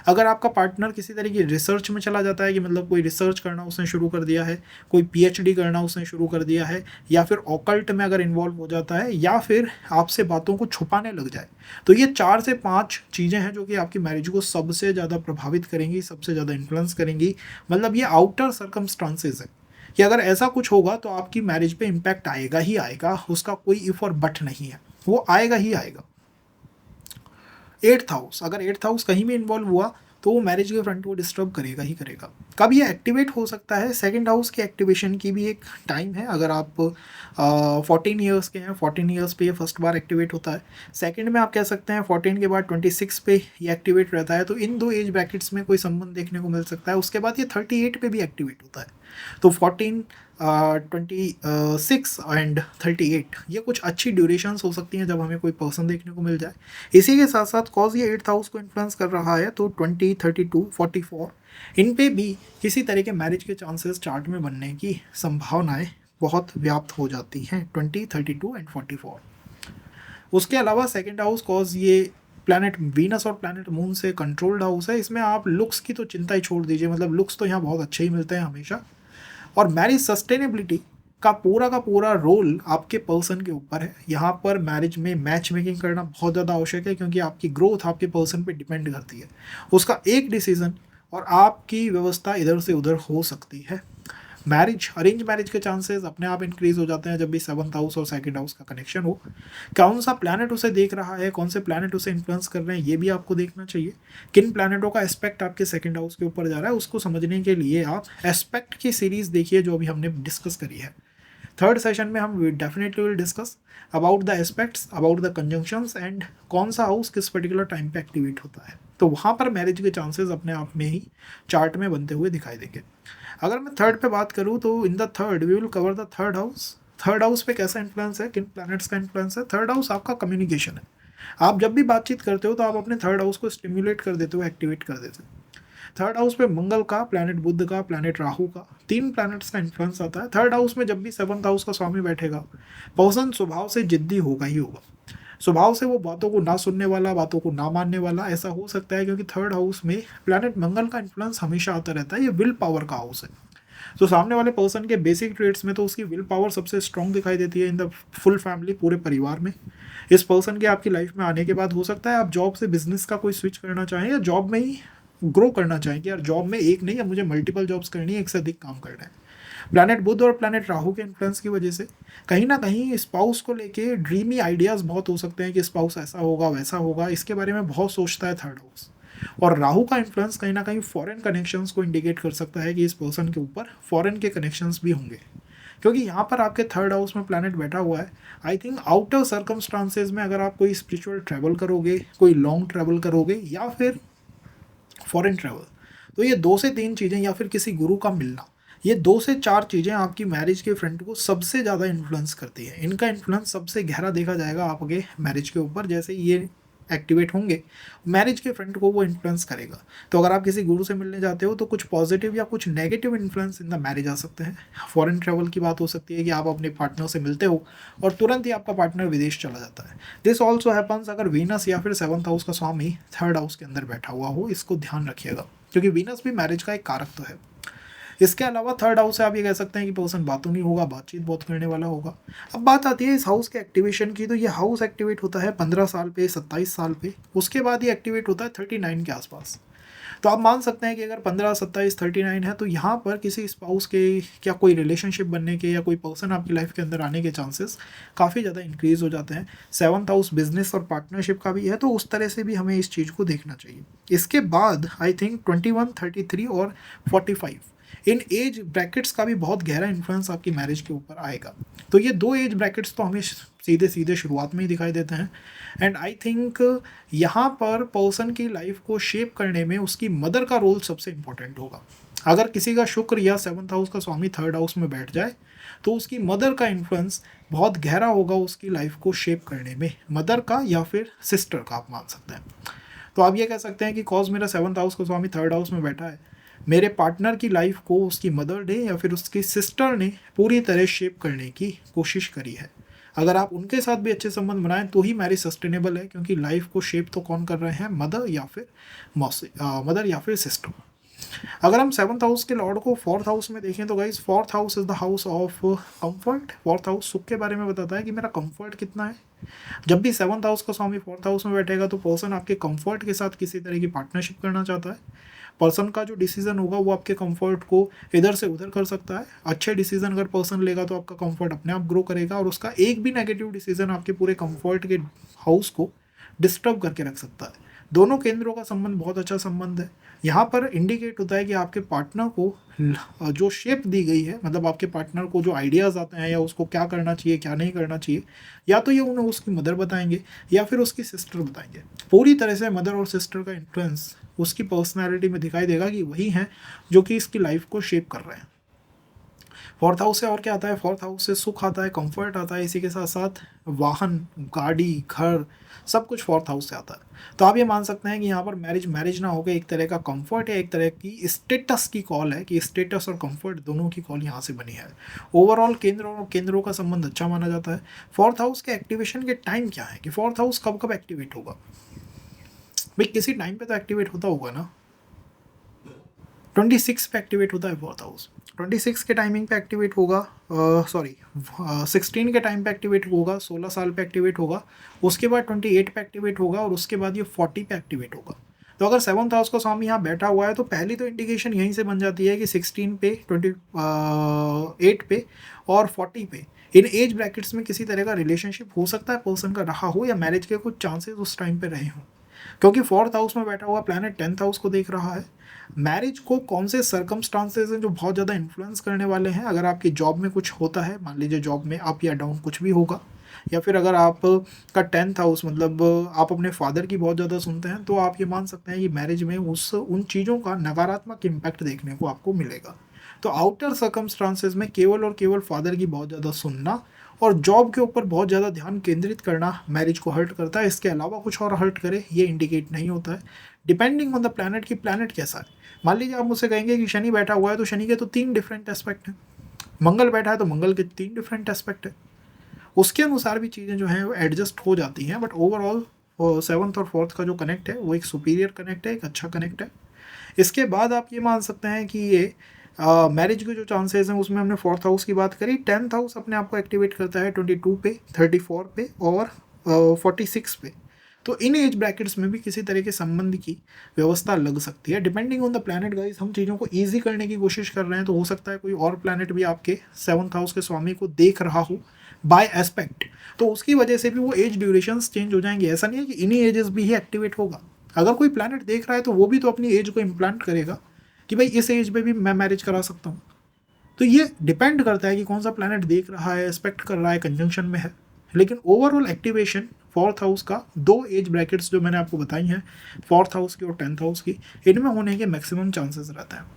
अगर आपका पार्टनर किसी तरह की रिसर्च में चला जाता है, कि मतलब कोई रिसर्च करना उसने शुरू कर दिया है, कोई PhD करना उसने शुरू कर दिया है, या फिर ऑकल्ट में अगर इन्वॉल्व हो जाता है, या फिर आपसे बातों को छुपाने लग जाए, तो ये 4 से 5 चीज़ें हैं जो कि आपकी मैरिज को सबसे ज़्यादा प्रभावित करेंगी, सबसे ज़्यादा इन्फ्लुएंस करेंगी। मतलब ये आउटर सर्कमस्टांसेस है कि अगर ऐसा कुछ होगा तो आपकी मैरिज पे इम्पैक्ट आएगा ही आएगा, उसका कोई इफ और बट नहीं है, वो आएगा ही आएगा। 8th हाउस, अगर 8th हाउस कहीं भी इन्वॉल्व हुआ तो वो मैरिज के फ्रंट को डिस्टर्ब करेगा ही करेगा। कब ये एक्टिवेट हो सकता है? सेकंड हाउस की एक्टिवेशन की भी एक टाइम है। अगर आप 14 ईयर्स के हैं, 14 ईयर्स पे ये फर्स्ट बार एक्टिवेट होता है। सेकंड में आप कह सकते हैं 14 के बाद 26 पे ये एक्टिवेट रहता है। तो इन 2 एज ब्रैकेट्स में कोई संबंध देखने को मिल सकता है। उसके बाद ये 38 पे भी एक्टिवेट होता है। तो 14, 26 एंड 38 ये कुछ अच्छी ड्यूरेशंस हो सकती हैं जब हमें कोई पर्सन देखने को मिल जाए। इसी के साथ साथ कॉज ये 8th हाउस को इन्फ्लुएंस कर रहा है, तो 20, 32, 44 इन पे भी किसी तरह के मैरिज के चांसेस चार्ट में बनने की संभावनाएं बहुत व्याप्त हो जाती हैं, 20, 32 एंड 44। उसके अलावा सेकेंड हाउस कॉज ये प्लैनेट वीनस और प्लैनेट मून से कंट्रोल्ड हाउस है। इसमें आप लुक्स की तो चिंता ही छोड़ दीजिए, मतलब लुक्स तो यहाँ बहुत अच्छे ही मिलते हैं हमेशा। और मैरिज सस्टेनेबिलिटी का पूरा रोल आपके पर्सन के ऊपर है। यहाँ पर मैरिज में मैच मेकिंग करना बहुत ज़्यादा आवश्यक है, क्योंकि आपकी ग्रोथ आपके पर्सन पे डिपेंड करती है। उसका एक डिसीजन और आपकी व्यवस्था इधर से उधर हो सकती है। मैरिज, अरेंज मैरिज के चांसेस अपने आप इंक्रीज हो जाते हैं जब भी 7th हाउस और 2nd हाउस का कनेक्शन हो। कौन सा प्लैनेट उसे देख रहा है, कौन से प्लैनेट उसे इन्फ्लुएंस कर रहे हैं, ये भी आपको देखना चाहिए। किन प्लैनेटों का एस्पेक्ट आपके 2nd हाउस के ऊपर जा रहा है, उसको समझने के लिए आप एस्पेक्ट की सीरीज देखिए जो अभी हमने डिस्कस करी है। थर्ड सेशन में हम definitely will discuss about the aspects, about the conjunctions and कौन सा हाउस किस पर्टिकुलर टाइम पे एक्टिवेट होता है। तो वहाँ पर मैरिज के चांसेस अपने आप में ही चार्ट में बनते हुए दिखाई देंगे। अगर मैं थर्ड पे बात करूँ तो in the third we will cover the third house. Third house पे कैसा इन्फ्लुएंस है, किन प्लैनेट्स का इन्फ्लुएंस है। थर्ड हाउस आपका कम्युनिकेशन है। आप जब भी बातचीत करते हो तो आप अपने थर्ड हाउस को स्टिम्युलेट कर देते हो, एक्टिवेट कर देते हो। थर्ड हाउस पे मंगल का, प्लैनेट बुध का, प्लैनेट राहु का, 3 प्लैनेट्स का इन्फ्लुएंस आता है। थर्ड हाउस में जब भी 7th हाउस का स्वामी बैठेगा, पर्सन स्वभाव से जिद्दी होगा ही होगा। स्वभाव से वो बातों को ना सुनने वाला, बातों को ना मानने वाला ऐसा हो सकता है, क्योंकि थर्ड हाउस में प्लैनेट मंगल का इन्फ्लुएंस हमेशा आता रहता है। ये विल पावर का हाउस है। तो सामने वाले पर्सन के बेसिक ट्रेड्स में तो उसकी विल पावर सबसे स्ट्रांग दिखाई देती है इन द फुल फैमिली, पूरे परिवार में। इस पर्सन के आपकी लाइफ में आने के बाद हो सकता है आप जॉब से बिजनेस का कोई स्विच करना चाहें, या जॉब में ही ग्रो करना चाहें कि यार जॉब में एक नहीं, अब मुझे मल्टीपल जॉब्स करनी है, एक से अधिक काम करना है। प्लैनेट बुध और प्लैनेट राहु के इन्फ्लुएंस की वजह से कहीं ना कहीं स्पाउस को लेके ड्रीमी आइडियाज़ बहुत हो सकते हैं कि स्पाउस ऐसा होगा वैसा होगा, इसके बारे में बहुत सोचता है थर्ड हाउस। और राहु का इन्फ्लुएंस कहीं ना कहीं फॉरेन कनेक्शंस को इंडिकेट कर सकता है कि इस पर्सन के ऊपर फॉरेन के कनेक्शंस भी होंगे, क्योंकि यहाँ पर आपके थर्ड हाउस में प्लैनेट बैठा हुआ है। आई थिंक आउटर सर्कमस्टांसेस में अगर आप कोई स्पिरिचुअल ट्रैवल करोगे, कोई लॉन्ग ट्रैवल करोगे, या फिर फॉरेन ट्रैवल, तो ये 2 से 3 चीज़ें, या फिर किसी गुरु का मिलना, ये 2 से 4 चीज़ें आपकी मैरिज के फ्रंट को सबसे ज़्यादा इन्फ्लुएंस करती है। इनका इन्फ्लुएंस सबसे गहरा देखा जाएगा आपके मैरिज के ऊपर। जैसे ये एक्टिवेट होंगे, मैरिज के फ्रंट को वो इन्फ्लुएंस करेगा। तो अगर आप किसी गुरु से मिलने जाते हो तो कुछ पॉजिटिव या कुछ negative influence in the marriage आ सकते हैं। फॉरेन ट्रैवल की बात हो सकती है कि आप अपने पार्टनर से मिलते हो और तुरंत ही आपका पार्टनर विदेश चला जाता है। दिस ऑल्सो हैपन्स अगर वीनस या फिर 7th हाउस का स्वामी थर्ड हाउस के अंदर बैठा हुआ हो। इसको ध्यान रखिएगा, क्योंकि वीनस भी मैरिज का एक कारक तो है। इसके अलावा थर्ड हाउस से आप ये कह सकते हैं कि पर्सन बातों नहीं होगा, बातचीत बहुत करने वाला होगा। अब बात आती है इस हाउस के एक्टिवेशन की, तो ये हाउस एक्टिवेट होता है 15 साल पे, 27 साल पे, उसके बाद ये एक्टिवेट होता है 39 के आसपास। तो आप मान सकते हैं कि अगर 15, 27, 39 है तो यहाँ पर किसी स्पाउस के क्या कोई रिलेशनशिप बनने के या कोई पर्सन आपकी लाइफ के अंदर आने के चांसेस काफ़ी ज़्यादा इंक्रीज हो जाते हैं। 7th हाउस बिजनेस और पार्टनरशिप का भी है, तो उस तरह से भी हमें इस चीज़ को देखना चाहिए। इसके बाद आई थिंक 21, 33 और 45 इन एज ब्रैकेट्स का भी बहुत गहरा इन्फ्लुएंस आपकी मैरिज के ऊपर आएगा। तो ये 2 एज ब्रैकेट्स तो हमें सीधे सीधे शुरुआत में ही दिखाई देते हैं। एंड आई थिंक यहाँ पर पर्सन की लाइफ को शेप करने में उसकी मदर का रोल सबसे इम्पोर्टेंट होगा। अगर किसी का शुक्र या 7th हाउस का स्वामी थर्ड हाउस में बैठ जाए तो उसकी मदर का इन्फ्लुएंस बहुत गहरा होगा उसकी लाइफ को शेप करने में। मदर का या फिर सिस्टर का आप मान सकते हैं। तो आप ये कह सकते हैं कि कॉज मेरा 7th हाउस का स्वामी थर्ड हाउस में बैठा है, मेरे पार्टनर की लाइफ को उसकी मदर ने या फिर उसकी सिस्टर ने पूरी तरह शेप करने की कोशिश करी है। अगर आप उनके साथ भी अच्छे संबंध बनाएं तो ही मैरिज सस्टेनेबल है, क्योंकि लाइफ को शेप तो कौन कर रहे हैं, मदर या फिर मदर या फिर सिस्टर। अगर हम 7th हाउस के लॉर्ड को 4th हाउस में देखें तो guys 4th house is the house of comfort. 4th house सुख के बारे में बताता है कि मेरा कंफर्ट कितना है। जब भी 7th हाउस का स्वामी 4th हाउस में बैठेगा तो पर्सन आपके कंफर्ट के साथ किसी तरह की पार्टनरशिप करना चाहता है। पर्सन का जो डिसीजन होगा वो आपके कंफर्ट को इधर से उधर कर सकता है। अच्छे डिसीजन अगर पर्सन लेगा तो आपका कंफर्ट अपने आप ग्रो करेगा, और उसका एक भी नेगेटिव डिसीजन आपके पूरे कंफर्ट के हाउस को डिस्टर्ब करके रख सकता है। दोनों केंद्रों का संबंध बहुत अच्छा संबंध है। यहाँ पर इंडिकेट होता है कि आपके पार्टनर को जो शेप दी गई है, मतलब आपके पार्टनर को जो आइडियाज़ आते हैं या उसको क्या करना चाहिए क्या नहीं करना चाहिए, या तो ये उन्हें उसकी मदर बताएंगे या फिर उसकी सिस्टर बताएंगे। पूरी तरह से मदर और सिस्टर का इन्फ्लुएंस उसकी पर्सनैलिटी में दिखाई देगा कि वही हैं जो कि इसकी लाइफ को शेप कर रहे हैं। 4th हाउस से और क्या आता है, 4th हाउस से सुख आता है, कंफर्ट आता है, इसी के साथ साथ वाहन, गाड़ी, घर, सब कुछ 4th हाउस से आता है। तो आप ये मान सकते हैं कि यहाँ पर मैरिज ना होकर एक तरह का कंफर्ट या एक तरह की स्टेटस की कॉल है, कि स्टेटस और कंफर्ट दोनों की कॉल यहाँ से बनी है। ओवरऑल केंद्रों का संबंध अच्छा माना जाता है। 4th हाउस के एक्टिवेशन के टाइम क्या है, कि 4th हाउस कब कब एक्टिवेट होगा। भाई किसी टाइम पे तो एक्टिवेट होता होगा ना, 26 पे एक्टिवेट होता है 4th हाउस। 26 के टाइमिंग पे एक्टिवेट होगा, 16 के टाइम पे एक्टिवेट होगा, 16 साल पे एक्टिवेट होगा, उसके बाद 28 पे एक्टिवेट होगा और उसके बाद ये 40 पे एक्टिवेट होगा। तो अगर 7th हाउस का स्वामी यहाँ बैठा हुआ है तो पहली तो इंडिकेशन यहीं से बन जाती है कि 16 पे, 28 पे और 40 पे इन एज ब्रैकेट्स में किसी तरह का रिलेशनशिप हो सकता है पर्सन का रहा हो, या मैरिज के कुछ चांसेस उस टाइम पे रहे हों। क्योंकि 4th हाउस में बैठा हुआ प्लैनेट 10th हाउस को देख रहा है। मैरिज को कौन से सर्कमस्टांसेस हैं जो बहुत ज़्यादा इन्फ्लुएंस करने वाले हैं? अगर आपकी जॉब में कुछ होता है, मान लीजिए जॉब में अप या डाउन कुछ भी होगा, या फिर अगर आप का 10th हाउस मतलब आप अपने फादर की बहुत ज़्यादा सुनते हैं, तो आप ये मान सकते हैं कि मैरिज में उन चीज़ों का नकारात्मक इम्पैक्ट देखने को आपको मिलेगा। तो आउटर सर्कमस्टांसेस में केवल और केवल फादर की बहुत ज़्यादा सुनना और जॉब के ऊपर बहुत ज़्यादा ध्यान केंद्रित करना मैरिज को हर्ट करता है। इसके अलावा कुछ और हर्ट करे ये इंडिकेट नहीं होता है, डिपेंडिंग ऑन द प्लैनेट की प्लैनेट कैसा है। मान लीजिए आप मुझसे कहेंगे कि शनि बैठा हुआ है, तो शनि के तो 3 डिफरेंट एस्पेक्ट हैं। मंगल बैठा है तो मंगल के 3 डिफरेंट एस्पेक्ट है। उसके अनुसार भी चीज़ें जो हैं वो एडजस्ट हो जाती हैं, बट ओवरऑल 7th और 4th का जो कनेक्ट है वो एक सुपीरियर कनेक्ट है, एक अच्छा कनेक्ट है। इसके बाद आप ये मान सकते हैं कि ये मैरिज के जो चांसेस हैं उसमें हमने 4th हाउस की बात करी। 10th हाउस अपने आप को एक्टिवेट करता है 22 पे, 34 पे और 46 पे। तो इन एज ब्रैकेट्स में भी किसी तरह के संबंध की व्यवस्था लग सकती है, depending on the planet guys. हम चीज़ों को ईजी करने की कोशिश कर रहे हैं, तो हो सकता है कोई और प्लैनेट भी आपके 7th हाउस के स्वामी को देख रहा हो बाय एस्पेक्ट, तो उसकी वजह से भी वो एज ड्यूरेशंस चेंज हो जाएंगे। ऐसा नहीं है कि इन्हीं एजेस भी ही एक्टिवेट होगा। अगर कोई प्लैनेट देख रहा है तो वो भी तो अपनी एज को इम्प्लांट करेगा कि भाई इस एज पे भी मैं मैरिज करा सकता हूँ। तो ये डिपेंड करता है कि कौन सा प्लैनेट देख रहा है, एस्पेक्ट कर रहा है, कंजंक्शन में है। लेकिन ओवरऑल एक्टिवेशन 4th हाउस का 2 एज ब्रैकेट्स जो मैंने आपको बताई हैं, 4th हाउस की और 10th हाउस की, इनमें होने के मैक्सिमम चांसेस रहता है।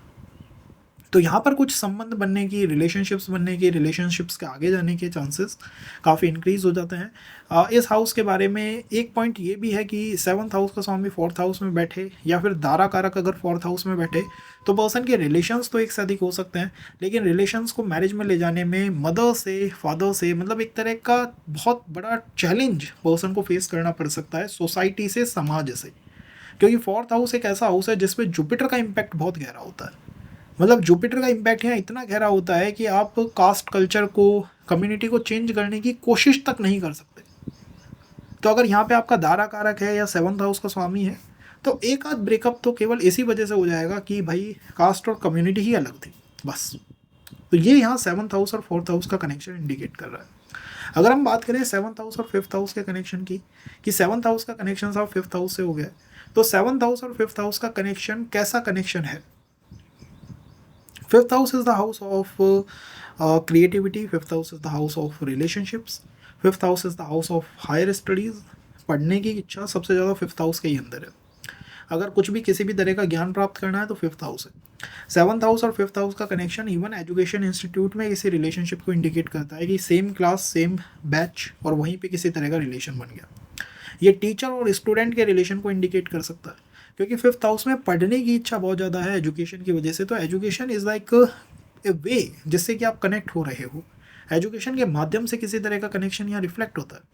तो यहाँ पर कुछ संबंध बनने की, रिलेशनशिप्स बनने के, रिलेशनशिप्स के आगे जाने के चांसेस काफ़ी इंक्रीज हो जाते हैं। इस हाउस के बारे में एक पॉइंट ये भी है कि 7th हाउस का स्वामी 4th हाउस में बैठे या फिर दारा कारक अगर 4th हाउस में बैठे तो पर्सन के रिलेशंस तो एक से अधिक हो सकते हैं, लेकिन रिलेशंस को मैरिज में ले जाने में मदर से, फादर से, मतलब एक तरह का बहुत बड़ा चैलेंज पर्सन को फेस करना पड़ सकता है सोसाइटी से, समाज से। क्योंकि 4th हाउस एक ऐसा हाउस है जिसपे जुपिटर का इम्पैक्ट बहुत गहरा होता है। मतलब जुपिटर का इम्पैक्ट यहाँ इतना गहरा होता है कि आप कास्ट कल्चर को, कम्युनिटी को चेंज करने की कोशिश तक नहीं कर सकते। तो अगर यहाँ पे आपका दारा कारक है या 7th हाउस का स्वामी है, तो एक आध ब्रेकअप तो केवल इसी वजह से हो जाएगा कि भाई कास्ट और कम्युनिटी ही अलग थी, बस। तो ये यहाँ 7th हाउस और 4th हाउस का कनेक्शन इंडिकेट कर रहा है। अगर हम बात करें 7th हाउस और 5th हाउस के कनेक्शन की, कि 7th हाउस का कनेक्शन साहब 5th हाउस से हो गया, तो 7th हाउस और 5th हाउस का कनेक्शन कैसा कनेक्शन है? 5th house is the house of creativity. 5th house is the house of relationships. 5th house is the house of higher studies. पढ़ने की इच्छा सबसे ज़्यादा 5th हाउस के ही अंदर है। अगर कुछ भी किसी भी तरह का ज्ञान प्राप्त करना है तो 5th हाउस है। 7th हाउस और 5th हाउस का कनेक्शन इवन एजुकेशन इंस्टीट्यूट में किसी रिलेशनशिप को इंडिकेट करता है कि सेम क्लास, सेम बैच और वहीं पे किसी तरह का रिलेशन बन गया। ये टीचर और स्टूडेंट के रिलेशन को इंडिकेट कर सकता है, क्योंकि 5th हाउस में पढ़ने की इच्छा बहुत ज़्यादा है एजुकेशन की वजह से। तो एजुकेशन इज़ लाइक ए वे जिससे कि आप कनेक्ट हो रहे हो। एजुकेशन के माध्यम से किसी तरह का कनेक्शन यहाँ रिफ्लेक्ट होता है।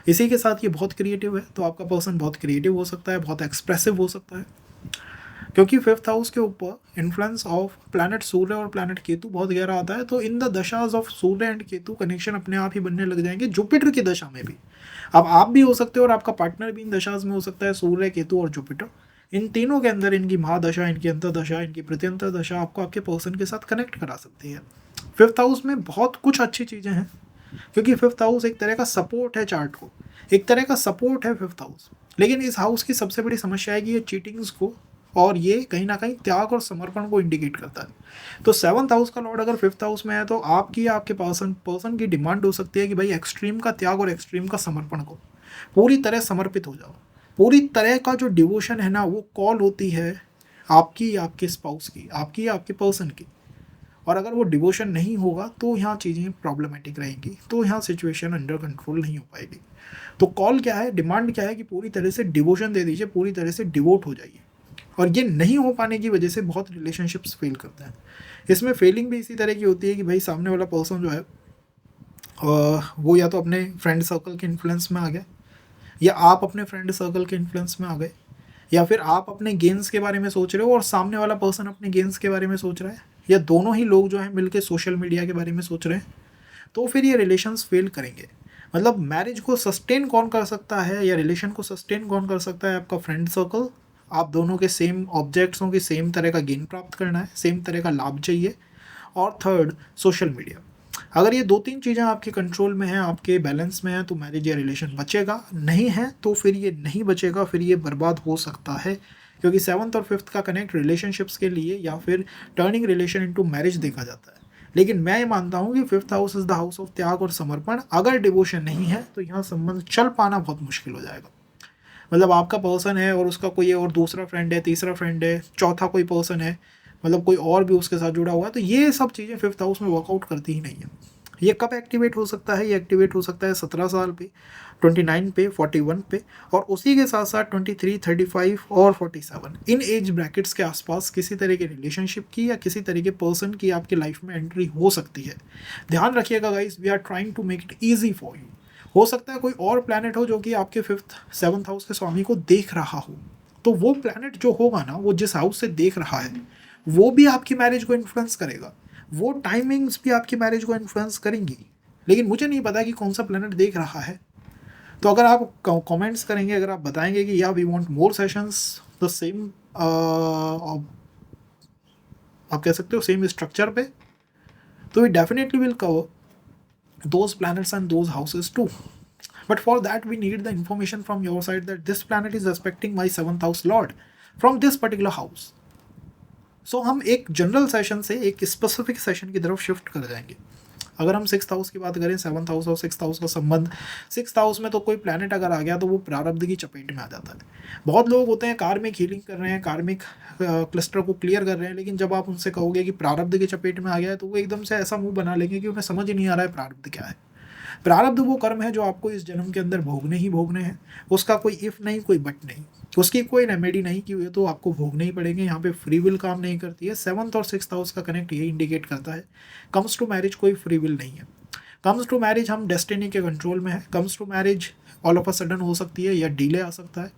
इसी के साथ ये बहुत क्रिएटिव है, तो आपका पर्सन बहुत क्रिएटिव हो सकता है, बहुत एक्सप्रेसिव हो सकता है, क्योंकि 5th हाउस के ऊपर इन्फ्लुएंस ऑफ प्लैनेट सूर्य और प्लैनेट केतु बहुत गहरा आता है। तो इन द दशाज of Surya and Ketu connection अपने आप ही बनने लग जाएंगे, जुपिटर की दशा में भी। अब आप भी हो सकते हो और आपका पार्टनर भी इन दशाज में हो सकता है, सूर्य, केतु और जुपिटर। इन तीनों के अंदर इनकी महादशा, इनकी अंतर्दशा, इनकी प्रत्यंतर दशा आपको आपके पर्सन के साथ कनेक्ट करा सकती है। 5th हाउस में बहुत कुछ अच्छी चीज़ें हैं, क्योंकि 5th हाउस एक तरह का सपोर्ट है चार्ट को, एक तरह का सपोर्ट है 5th हाउस। लेकिन इस हाउस की सबसे बड़ी समस्या है कि ये चीटिंग्स को और ये कहीं ना कहीं त्याग और समर्पण को इंडिकेट करता है। तो 7th हाउस का लॉर्ड अगर 5th हाउस में है तो आपकी, आपके पर्सन की डिमांड हो सकती है कि भाई एक्सट्रीम का त्याग और एक्सट्रीम का समर्पण को, पूरी तरह समर्पित हो जाओ। पूरी तरह का जो डिवोशन है ना, वो कॉल होती है आपकी, आपके स्पाउस की, आपकी, आपके पर्सन की। और अगर वो डिवोशन नहीं होगा तो यहाँ चीज़ें प्रॉब्लमेटिक रहेंगी, तो यहाँ सिचुएशन अंडर कंट्रोल नहीं हो पाएगी। तो कॉल क्या है, डिमांड क्या है कि पूरी तरह से डिवोशन दे दीजिए, पूरी तरह से डिवोट हो जाइए। और ये नहीं हो पाने की वजह से बहुत रिलेशनशिप्स फेल करते हैं। इसमें फेलिंग भी इसी तरह की होती है कि भाई सामने वाला पर्सन जो है वो या तो अपने फ्रेंड सर्कल के इन्फ्लुएंस में आ गया, या आप अपने फ्रेंड सर्कल के इन्फ्लुएंस में आ गए, या फिर आप अपने गेन्स के बारे में सोच रहे हो और सामने वाला पर्सन अपने गेन्स के बारे में सोच रहा है, या दोनों ही लोग जो है मिलके सोशल मीडिया के बारे में सोच रहे हैं, तो फिर ये रिलेशंस फेल करेंगे। मतलब मैरिज को सस्टेन कौन कर सकता है या रिलेशन को सस्टेन कौन कर सकता है? आपका फ्रेंड सर्कल, आप दोनों के सेम ऑब्जेक्ट्स की सेम तरह का गेन प्राप्त करना है, सेम तरह का लाभ चाहिए। और थर्ड, सोशल मीडिया। अगर ये 2-3 चीज़ें आपके कंट्रोल में हैं, आपके बैलेंस में हैं, तो मैरिज या रिलेशन बचेगा। नहीं है तो फिर ये नहीं बचेगा, फिर ये बर्बाद हो सकता है। क्योंकि 7th और 5th का कनेक्ट रिलेशनशिप्स के लिए या फिर टर्निंग रिलेशन इनटू मैरिज देखा जाता है। लेकिन मैं ये मानता हूँ कि 5th house is the house of त्याग और समर्पण। अगर डिवोशन नहीं है तो यहाँ संबंध चल पाना बहुत मुश्किल हो जाएगा। मतलब आपका पर्सन है और उसका कोई और दूसरा फ्रेंड है, तीसरा फ्रेंड है, चौथा कोई पर्सन है, मतलब कोई और भी उसके साथ जुड़ा हुआ है, तो ये सब चीज़ें 5th हाउस में वर्कआउट करती ही नहीं है। ये कब एक्टिवेट हो सकता है? ये एक्टिवेट हो सकता है 17 साल पे, 29 पे, 41 पे, और उसी के साथ साथ 23, 35 और 47 इन एज ब्रैकेट्स के आसपास किसी तरह के रिलेशनशिप की या किसी तरह के पर्सन की आपकी लाइफ में एंट्री हो सकती है। ध्यान रखिएगा guys, we are trying to make it easy for you. हो सकता है कोई और प्लैनेट हो जो कि आपके 5th 7th हाउस के स्वामी को देख रहा हो, तो वो प्लैनेट जो होगा ना, वो जिस हाउस से देख रहा है वो भी आपकी मैरिज को इन्फ्लुएंस करेगा, वो टाइमिंग्स भी आपकी मैरिज को इन्फ्लुएंस करेंगी। लेकिन मुझे नहीं पता कि कौन सा प्लैनेट देख रहा है। तो अगर आप कमेंट्स करेंगे, अगर आप बताएंगे कि या we want more sessions the same, आप कह सकते हो सेम स्ट्रक्चर पे, तो we definitely will cover those planets and those houses too. But for that we need the information from your side that this planet is respecting my 7th house lord from this particular house. So हम एक जनरल सेशन से एक स्पेसिफिक सेशन की तरफ शिफ्ट कर जाएंगे। अगर हम 6th हाउस की बात करें, 7th हाउस और 6th हाउस का संबंध, 6th हाउस में तो कोई प्लैनेट अगर आ गया तो वो प्रारब्ध की चपेट में आ जाता है। बहुत लोग होते हैं कार्मिक हीलिंग कर रहे हैं, कार्मिक क्लस्टर को क्लियर कर रहे हैं, लेकिन जब आप उनसे कहोगे कि प्रारब्ध की चपेट में आ गया है तो वो एकदम से ऐसा मुंह बना लेंगे कि उन्हें समझ ही नहीं आ रहा है प्रारब्ध क्या है। प्रारब्ध वो कर्म है जो आपको इस जन्म के अंदर भोगने ही भोगने हैं। उसका कोई इफ नहीं, कोई बट नहीं, उसकी कोई रेमेडी नहीं कि ये तो आपको भोगने ही पड़ेंगे। यहाँ पे फ्री विल काम नहीं करती है। 7th और 6th हाउस का कनेक्ट ये इंडिकेट करता है कम्स टू मैरिज कोई फ्री विल नहीं है। कम्स टू मैरिज हम डेस्टिनी के कंट्रोल में है। Comes to marriage all of a sudden हो सकती है या डिले आ सकता है।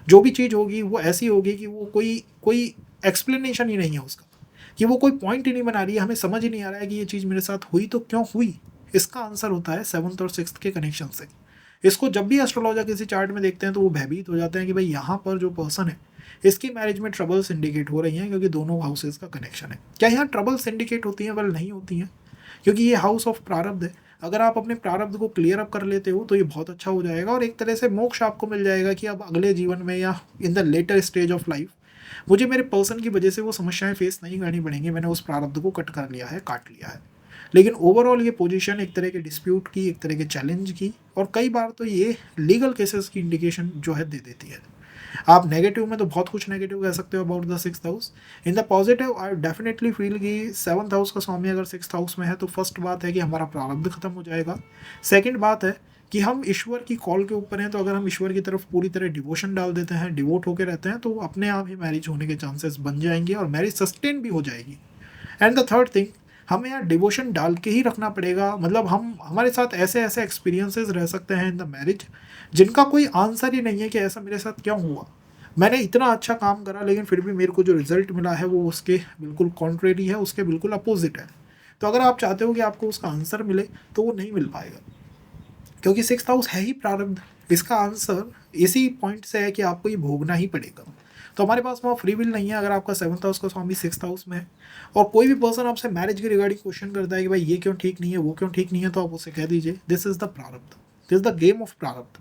जो भी चीज़ होगी वो ऐसी होगी कि वो कोई एक्सप्लेनेशन ही नहीं है उसका, कि वो कोई पॉइंट ही नहीं बना रही है, हमें समझ ही नहीं आ रहा है कि ये चीज़ मेरे साथ हुई तो क्यों हुई। इसका आंसर होता है 7th और 6th के कनेक्शन से। इसको जब भी एस्ट्रोलॉजर किसी चार्ट में देखते हैं तो वो भयभीत हो जाते हैं कि भाई यहाँ पर जो पर्सन है इसकी मैरिज में ट्रबल्स इंडिकेट हो रही हैं क्योंकि दोनों हाउसेज का कनेक्शन है। क्या यहाँ ट्रबल्स इंडिकेट होती हैं? वेल नहीं होती हैं, क्योंकि ये हाउस ऑफ प्रारब्ध है। अगर आप अपने प्रारब्ध को क्लियर अप कर लेते हो तो ये बहुत अच्छा हो जाएगा और एक तरह से मोक्ष आपको मिल जाएगा कि अब अगले जीवन में या in the later stage of life मुझे मेरे पर्सन की वजह से वो समस्याएं फेस नहीं करनी पड़ेंगी, मैंने उस प्रारब्ध को कट कर लिया है, काट लिया है। लेकिन ओवरऑल ये पोजीशन एक तरह के डिस्प्यूट की, एक तरह के चैलेंज की, और कई बार तो ये लीगल केसेस की इंडिकेशन जो है दे देती है। आप नेगेटिव में तो बहुत कुछ नेगेटिव कह सकते हो about the 6th house. In the positive I definitely feel कि 7th हाउस का स्वामी अगर 6th हाउस में है तो फर्स्ट बात है कि हमारा प्रारब्ध खत्म हो जाएगा। सेकंड बात है कि हम ईश्वर की कॉल के ऊपर हैं, तो अगर हम ईश्वर की तरफ पूरी तरह डिवोशन डाल देते हैं, डिवोट होकर रहते हैं, तो अपने आप ही मैरिज होने के चांसेस बन जाएंगे और मैरिज सस्टेन भी हो जाएगी। एंड द थर्ड थिंग, हमें यहाँ डिवोशन डाल के ही रखना पड़ेगा। मतलब हम हमारे साथ ऐसे ऐसे एक्सपीरियंसेस रह सकते हैं इन द मैरिज जिनका कोई आंसर ही नहीं है कि ऐसा मेरे साथ क्यों हुआ, मैंने इतना अच्छा काम करा लेकिन फिर भी मेरे को जो रिजल्ट मिला है वो उसके बिल्कुल कॉन्ट्रेरी है, उसके बिल्कुल अपोजिट है। तो अगर आप चाहते हो कि आपको उसका आंसर मिले तो वो नहीं मिल पाएगा, क्योंकि 6th हाउस है ही प्रारब्ध। इसका आंसर इसी पॉइंट से है कि आपको ये भोगना ही पड़ेगा। तो हमारे पास वहाँ फ्री विल नहीं है। अगर आपका 7th हाउस का स्वामी 6th हाउस में है और कोई भी पर्सन आपसे मैरिज के रिगार्डिंग क्वेश्चन करता है कि भाई ये क्यों ठीक नहीं है, वो क्यों ठीक नहीं है, तो आप उससे कह दीजिए दिस इज़ द प्रारब्ध, this is the game of प्रारब्ध।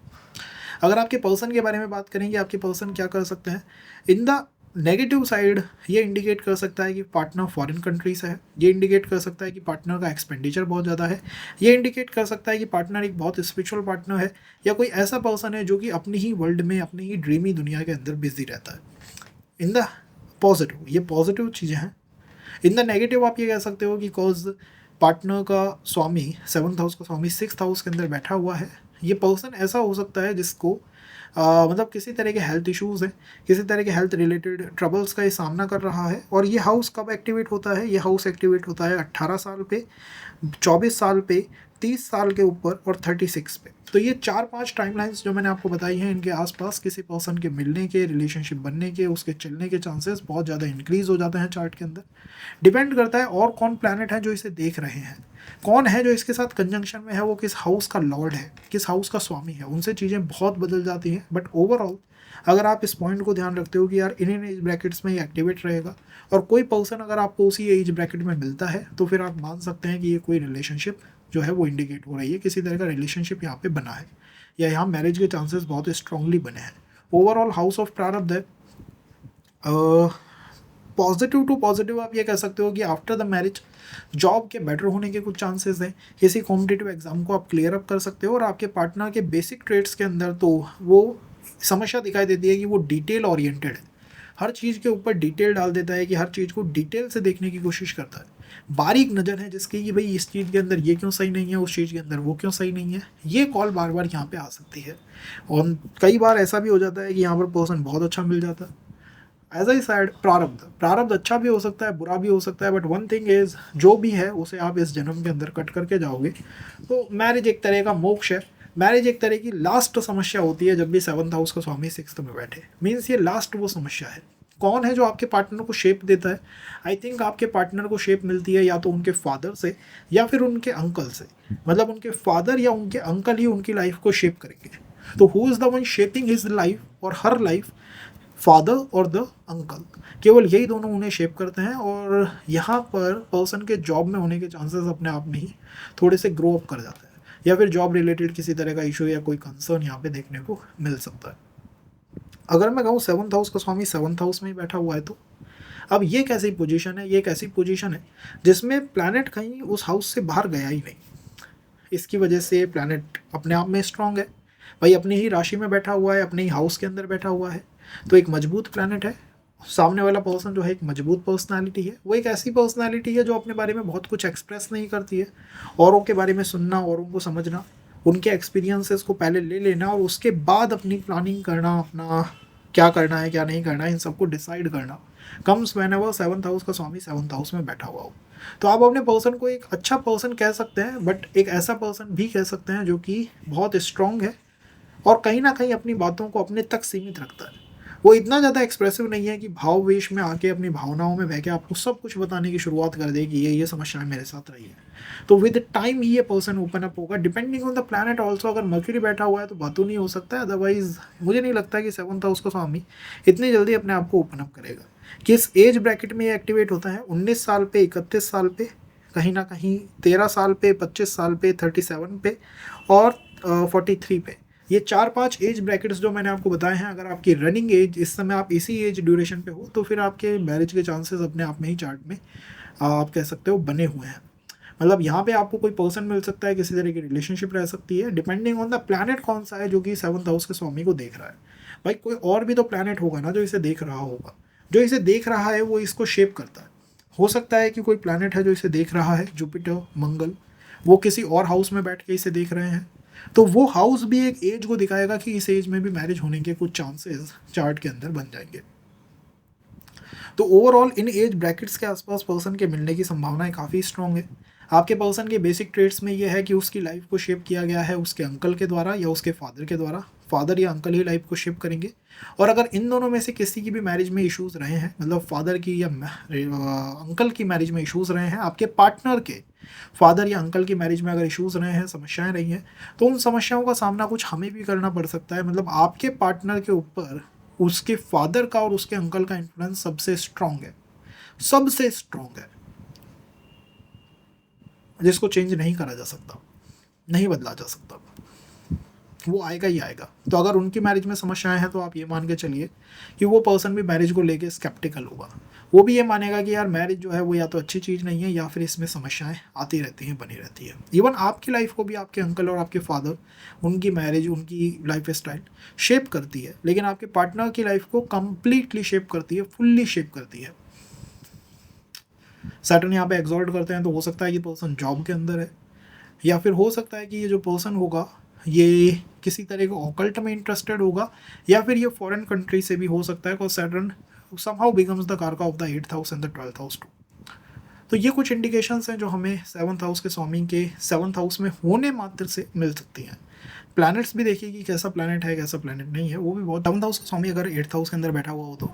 अगर आपके पर्सन के बारे में बात करेंगे, आपके पर्सन क्या कर सकते हैं इन द नेगेटिव साइड, ये इंडिकेट कर सकता है कि पार्टनर फॉरेन कंट्री से है, ये इंडिकेट कर सकता है कि पार्टनर का एक्सपेंडिचर बहुत ज़्यादा है, ये इंडिकेट कर सकता है कि पार्टनर एक बहुत स्पिरिचुअल पार्टनर है, या कोई ऐसा पर्सन है जो कि अपनी ही वर्ल्ड में, अपनी ही ड्रीमी दुनिया के अंदर बिजी रहता है। इन द पॉजिटिव ये पॉजिटिव चीज़ें हैं। इन द नेगेटिव आप ये कह सकते हो कि कॉज पार्टनर का स्वामी 7th हाउस का स्वामी 6th हाउस के अंदर बैठा हुआ है। ये पर्सन ऐसा हो सकता है जिसको मतलब किसी तरह के हेल्थ इश्यूज़ हैं, किसी तरह के हेल्थ रिलेटेड ट्रबल्स का ये सामना कर रहा है। और ये हाउस कब एक्टिवेट होता है? ये हाउस एक्टिवेट होता है 18 साल पे, 24 साल पे, 30 साल के ऊपर और 36 पे। तो ये 4-5 टाइमलाइंस जो मैंने आपको बताई हैं, इनके आसपास किसी पर्सन के मिलने के, रिलेशनशिप बनने के, उसके चलने के चांसेस बहुत ज़्यादा इंक्रीज हो जाते हैं चार्ट के अंदर। डिपेंड करता है और कौन प्लैनेट है जो इसे देख रहे हैं, कौन है जो इसके साथ कंजंक्शन में है, वो किस हाउस का लॉर्ड है, किस हाउस का स्वामी है, उनसे चीज़ें बहुत बदल जाती हैं। बट ओवरऑल अगर आप इस पॉइंट को ध्यान रखते हो कि यार इन एज ब्रैकेट्स में ये एक्टिवेट रहेगा, और कोई पर्सन अगर आपको उसी एज ब्रैकेट में मिलता है, तो फिर आप मान सकते हैं कि ये कोई रिलेशनशिप जो है वो इंडिकेट हो रही है, किसी तरह का रिलेशनशिप यहाँ पे बना है, या यहाँ मैरिज के चांसेस बहुत स्ट्रांगली बने हैं। ओवरऑल हाउस ऑफ प्रारब्ध है। पॉजिटिव टू पॉजिटिव आप ये कह सकते हो कि आफ्टर द मैरिज जॉब के बेटर होने के कुछ चांसेस हैं, किसी कॉम्पिटिटिव एग्जाम को आप क्लियर अप कर सकते हो, और आपके पार्टनर के बेसिक ट्रेड्स के अंदर तो वो समस्या दिखाई देती है कि वो डिटेल ओरिएंटेड है, हर चीज़ के ऊपर डिटेल डाल देता है, कि हर चीज़ को डिटेल से देखने की कोशिश करता है, बारीक नज़र है जिसकी कि भाई इस चीज़ के अंदर ये क्यों सही नहीं है, उस चीज़ के अंदर वो क्यों सही नहीं है। ये कॉल बार बार यहाँ पे आ सकती है, और कई बार ऐसा भी हो जाता है कि यहाँ पर पर्सन बहुत अच्छा मिल जाता है। एज आई साइड प्रारब्ध, प्रारब्ध अच्छा भी हो सकता है, बुरा भी हो सकता है, बट वन थिंग इज जो भी है उसे आप इस जन्म के अंदर कट करके जाओगे। तो मैरिज एक तरह का मोक्ष है, मैरिज एक तरह की लास्ट समस्या होती है जब भी 7th हाउस का स्वामी 6th में बैठे, मीन्स ये लास्ट वो समस्या है। कौन है जो आपके पार्टनर को शेप देता है? आई थिंक आपके पार्टनर को शेप मिलती है या तो उनके फादर से या फिर उनके अंकल से, मतलब उनके फादर या उनके अंकल ही उनकी लाइफ को शेप करेंगे। तो who is the one shaping his life और हर लाइफ? फादर और द अंकल, केवल यही दोनों उन्हें शेप करते हैं, और यहाँ पर पर्सन के जॉब में होने के चांसेस अपने आप में ही थोड़े से ग्रो अप कर जाते हैं, या फिर जॉब रिलेटेड किसी तरह का इशू या कोई कंसर्न यहाँ पे देखने को मिल सकता है। अगर मैं कहूँ 7th हाउस का स्वामी 7th हाउस में ही बैठा हुआ है, तो अब ये कैसी पोजीशन है, ये एक ऐसी पोजीशन है जिसमें प्लैनेट कहीं उस हाउस से बाहर गया ही नहीं। इसकी वजह से प्लैनेट अपने आप में स्ट्रांग है, भाई अपनी ही राशि में बैठा हुआ है, अपने ही हाउस के अंदर बैठा हुआ है, तो एक मजबूत प्लैनेट है। सामने वाला पर्सन जो है एक मजबूत पर्सनालिटी है, वो एक ऐसी पर्सनालिटी है जो अपने बारे में बहुत कुछ एक्सप्रेस नहीं करती है, औरों के बारे में सुनना, औरों को समझना, उनके एक्सपीरियंसेस को पहले ले लेना और उसके बाद अपनी प्लानिंग करना, अपना क्या करना है क्या नहीं करना है इन सबको डिसाइड करना कम्स व्हेनेवर 7th हाउस का स्वामी 7th हाउस में बैठा हुआ हो। तो आप अपने पर्सन को एक अच्छा पर्सन कह सकते हैं, बट एक ऐसा पर्सन भी कह सकते हैं जो कि बहुत स्ट्रांग है और कहीं ना कहीं अपनी बातों को अपने तक सीमित रखता है। वो इतना ज़्यादा एक्सप्रेसिव नहीं है कि भाव वेश में आके अपनी भावनाओं में बह के आपको सब कुछ बताने की शुरुआत कर दे कि ये समस्याएं मेरे साथ रही है। तो विद टाइम ही ये पर्सन ओपन अप होगा, depending on the planet also. अगर मर्क्यूरी बैठा हुआ है तो बातों नहीं हो सकता है, अदरवाइज मुझे नहीं लगता कि 7th हाउस का स्वामी इतनी जल्दी अपने आप को ओपन अप करेगा। किस एज ब्रैकेट में ये एक्टिवेट होता है? 19 साल पे, 31 साल पे, कहीं ना कहीं 13 साल पे, 25 साल पे, 37 पे और 43 पे। ये 4-5 एज ब्रैकेट्स जो मैंने आपको बताए हैं, अगर आपकी रनिंग एज इस समय आप इसी एज ड्यूरेशन पे हो तो फिर आपके मैरिज के चांसेस अपने आप में ही चार्ट में आप कह सकते हो बने हुए हैं। मतलब यहाँ पे आपको कोई पर्सन मिल सकता है, किसी तरह की रिलेशनशिप रह सकती है, डिपेंडिंग ऑन द प्लैनेट कौन सा है जो कि 7th हाउस के स्वामी को देख रहा है। भाई कोई और भी तो प्लैनेट होगा ना जो इसे देख रहा होगा, जो इसे देख रहा है वो इसको शेप करता है। हो सकता है कि कोई प्लैनेट है जो इसे देख रहा है, जुपिटर, मंगल, वो किसी और हाउस में बैठ के इसे देख रहे हैं, तो वो हाउस भी एक एज को दिखाएगा कि इस एज में भी मैरिज होने के कुछ चांसेस चार्ट के अंदर बन जाएंगे। तो ओवरऑल इन एज ब्रैकेट्स के आसपास पर्सन के मिलने की संभावनाएं काफ़ी स्ट्रॉन्ग है। आपके पर्सन के बेसिक ट्रेड्स में ये है कि उसकी लाइफ को शेप किया गया है उसके अंकल के द्वारा या उसके फादर के द्वारा। फादर या अंकल ही लाइफ को शेप करेंगे, और अगर इन दोनों में से किसी की भी मैरिज में इश्यूज़ रहे हैं, मतलब फादर की या अंकल की मैरिज में इश्यूज़ रहे हैं, आपके पार्टनर के फादर या अंकल की मैरिज में अगर इश्यूज़ रहे हैं, समस्याएं रही हैं, तो उन समस्याओं का सामना कुछ हमें भी करना पड़ सकता है। मतलब आपके पार्टनर के ऊपर उसके फादर का और उसके अंकल का इन्फ्लुएंस सबसे स्ट्रॉन्ग है, सबसे स्ट्रॉन्ग है, जिसको चेंज नहीं करा जा सकता, नहीं बदला जा सकता, वो आएगा ही आएगा। तो अगर उनकी मैरिज में समस्याएं हैं तो आप ये मान के चलिए कि वो पर्सन भी मैरिज को लेके स्केप्टिकल होगा। वो भी ये मानेगा कि यार मैरिज जो है वो या तो अच्छी चीज़ नहीं है या फिर इसमें समस्याएं आती रहती हैं, बनी रहती है। इवन आपकी लाइफ को भी आपके अंकल और आपके फादर, उनकी मैरिज, उनकी लाइफ स्टाइल शेप करती है, लेकिन आपके पार्टनर की लाइफ को कम्प्लीटली शेप करती है, फुल्ली शेप करती है। सैटर्न यहाँ पे एग्जॉल्ट करते हैं, तो हो सकता है कि पर्सन जॉब के अंदर है, या फिर हो सकता है कि ये जो पर्सन होगा ये किसी तरह के ऑकल्ट में इंटरेस्टेड होगा, या फिर ये फॉरेन कंट्री से भी हो सकता है, because Saturn somehow becomes the karaka of the 8th house and the 12th house too. तो ये कुछ इंडिकेशंस हैं जो हमें 7th हाउस के स्वामी के 7th हाउस में होने मात्र से मिल सकती हैं। प्लैनेट्स भी देखिए कि कैसा प्लैनेट है कैसा प्लैनेट नहीं है, वो भी बहुत। 7th हाउस का स्वामी अगर 8th हाउस के अंदर बैठा हुआ हो तो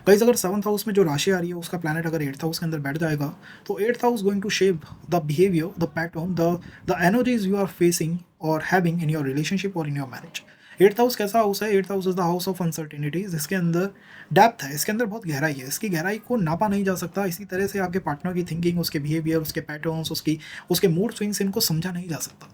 गाइस, अगर 7th हाउस में जो राशि आ रही है उसका प्लैनेट अगर 8th हाउस के अंदर बैठ जाएगा तो 8th house going to shape the behaviour, the pattern, the energies you are facing और हैविंग इन योर रिलेशनशिप और in your marriage. 8th house कैसा हाउस है? 8th house is the house of uncertainties. इसके अंदर डेप्थ है, इसके अंदर बहुत गहराई है, इसकी गहराई को नापा नहीं जा सकता। इसी तरह से आपके पार्टनर की थिंकिंग, उसके बिहेवियर, उसके पैटर्न्स, उसके मूड स्विंग्स, इनको समझा नहीं जा सकता।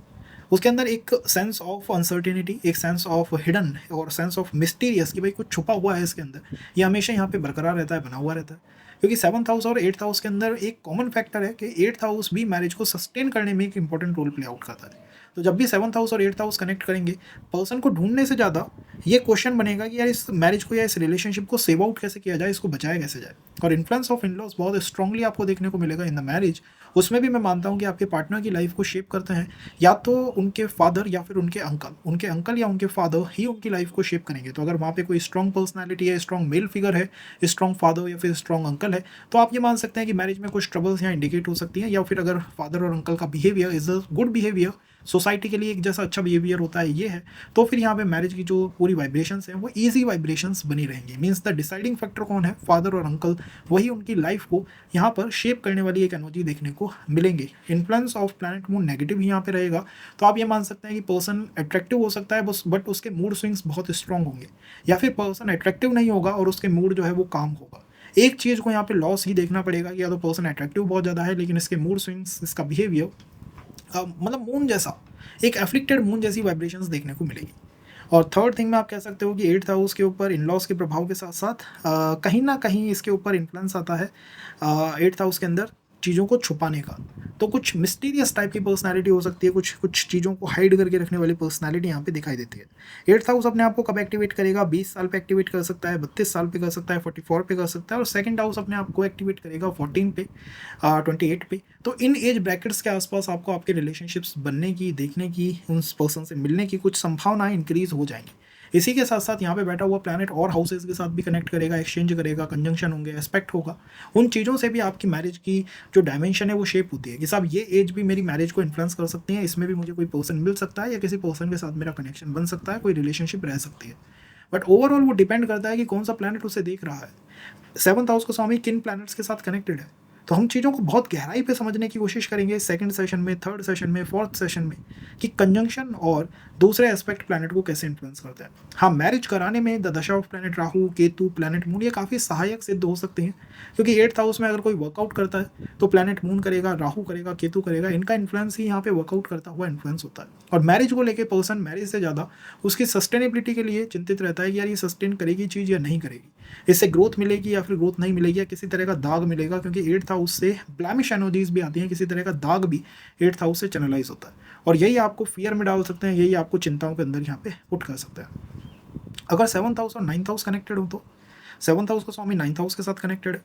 उसके अंदर एक सेंस ऑफ अनसर्टेनिटी, एक सेंस ऑफ हिडन और सेंस ऑफ मिस्टीरियस कि भाई कुछ छुपा हुआ है इसके अंदर, ये हमेशा यहाँ पे बरकरार रहता है, बना हुआ रहता है। क्योंकि 7th हाउस और 8th हाउस के अंदर एक कॉमन फैक्टर है कि 8th हाउस भी मैरिज को सस्टेन करने में एक इंपॉर्टेंट रोल प्ले आउट करता है। तो जब भी 7th हाउस और 8th हाउस कनेक्ट करेंगे, पर्सन को ढूंढने से ज़्यादा ये क्वेश्चन बनेगा कि यार इस मैरिज को या इस रिलेशनशिप को सेव आउट कैसे किया जाए, इसको बचाया कैसे जाए। और इन्फ्लुएंस ऑफ इन-लॉज बहुत स्ट्रांगली आपको देखने को मिलेगा इन द मैरिज। उसमें भी मैं मानता हूँ कि आपके पार्टनर की लाइफ को शेप करते हैं या तो उनके फादर या फिर उनके अंकल या उनके फादर ही उनकी लाइफ को शेप करेंगे। तो अगर वहाँ पे कोई स्ट्रॉन्ग पर्सनैलिटी है, स्ट्रॉन्ग मेल फिगर है, स्ट्रॉन्ग फादर या फिर स्ट्रॉन्ग अंकल है, तो आप ये मान सकते हैं कि मैरिज में कुछ ट्रबल्स यहाँ इंडिकेट हो सकती हैं। या फिर अगर फादर और अंकल का behaviour is a good behaviour, society के लिए एक जैसा अच्छा बिहेवियर होता है ये है, तो फिर यहाँ पे मैरिज की जो पूरी वाइब्रेशंस हैं वो इजी वाइब्रेशंस बनी रहेंगी। मीन्स द डिसाइडिंग फैक्टर कौन है? फादर और अंकल। वही उनकी लाइफ को यहाँ पर शेप करने वाली एक एनर्जी देखने को मिलेंगे। Influence of planet moon negative ही यहाँ पे रहेगा, तो आप ये मान सकते हैं कि पर्सन अट्रैक्टिव हो सकता है बस, बट उसके मूड स्विंग्स बहुत स्ट्रांग होंगे। या फिर पर्सन अट्रैक्टिव नहीं होगा और उसके मूड जो है वो काम होगा। एक चीज़ को यहाँ पे लॉस ही देखना पड़ेगा कि या तो पर्सन अट्रैक्टिव बहुत ज़्यादा है लेकिन इसके मूड स्विंग्स, इसका बिहेवियर मतलब मून जैसा, एक एफ्लिक्टेड मून जैसी वाइब्रेशंस देखने को मिलेगी। और थर्ड थिंग में आप कह सकते हो कि 8th हाउस के ऊपर इन-लॉज के प्रभाव के साथ साथ कहीं ना कहीं इसके ऊपर इन्फ्लुएंस आता है 8th हाउस के अंदर चीज़ों को छुपाने का। तो कुछ मिस्टीरियस टाइप की पर्सनालिटी हो सकती है, कुछ चीज़ों को हाइड करके रखने वाली पर्सनालिटी यहाँ पे दिखाई देती है। 8th हाउस अपने आप को कब एक्टिवेट करेगा? 20 साल पे एक्टिवेट कर सकता है, 32 साल पे कर सकता है, 44 पे कर सकता है। और 2nd हाउस अपने आप को एक्टिवेट करेगा 14 पे, 28 पे। तो इन एज ब्रैकेट्स के आसपास आपको आपके रिलेशनशिप्स बनने की, देखने की, उन पर्सन से मिलने की कुछ संभावनाएं इंक्रीज हो जाएंगी। इसी के साथ साथ यहाँ पे बैठा हुआ प्लैनेट और हाउसेज के साथ भी कनेक्ट करेगा, एक्सचेंज करेगा, कंजंक्शन होंगे, एस्पेक्ट होगा। उन चीज़ों से भी आपकी मैरिज की जो डायमेंशन है वो शेप होती है कि साहब ये एज भी मेरी मैरिज को इन्फ्लुएंस कर सकती है, इसमें भी मुझे कोई पर्सन मिल सकता है या किसी पर्सन के साथ मेरा कनेक्शन बन सकता है, कोई रिलेशनशिप रह सकती है। बट ओवरऑल वो डिपेंड करता है कि कौन सा प्लैनेट उसे देख रहा है। 7th हाउस का स्वामी किन प्लैनेट्स के साथ कनेक्टेड है। तो हम चीज़ों को बहुत गहराई पे समझने की कोशिश करेंगे 2nd सेशन में, 3rd सेशन में, 4th सेशन में, कि कंजंक्शन और दूसरे एस्पेक्ट प्लैनेट को कैसे इन्फ्लुएंस करते हैं। हाँ, मैरिज कराने में द दशा of planet Rahu, Ketu, planet moon ये काफ़ी सहायक सिद्ध हो सकते हैं। क्योंकि 8th हाउस में अगर कोई वर्कआउट करता है तो प्लैनेट मून करेगा, राहु करेगा, केतु करेगा, इनका इन्फ्लुएंस ही यहाँ पे वर्कआउट करता हुआ इन्फ्लुएंस होता है। और मैरिज को लेकर पर्सन मैरिज से ज़्यादा उसकी सस्टेनेबिलिटी के लिए चिंतित रहता है कि यार ये सस्टेन करेगी चीज़ या नहीं करेगी, इससे ग्रोथ मिलेगी या फिर ग्रोथ नहीं मिलेगी, या किसी तरह का दाग मिलेगा। क्योंकि 8th हाउस से ब्लैमिश एनर्जीज भी आती हैं, किसी तरह का दाग भी 8th हाउस से चैनलाइज होता है। और यही आपको फियर में डाल सकते हैं, यही आपको चिंताओं के अंदर यहाँ पे पुट कर सकते हैं। अगर 7th हाउस और 9th हाउस कनेक्टेड हो तो 7th हाउस का स्वामी 9th हाउस के साथ कनेक्टेड है।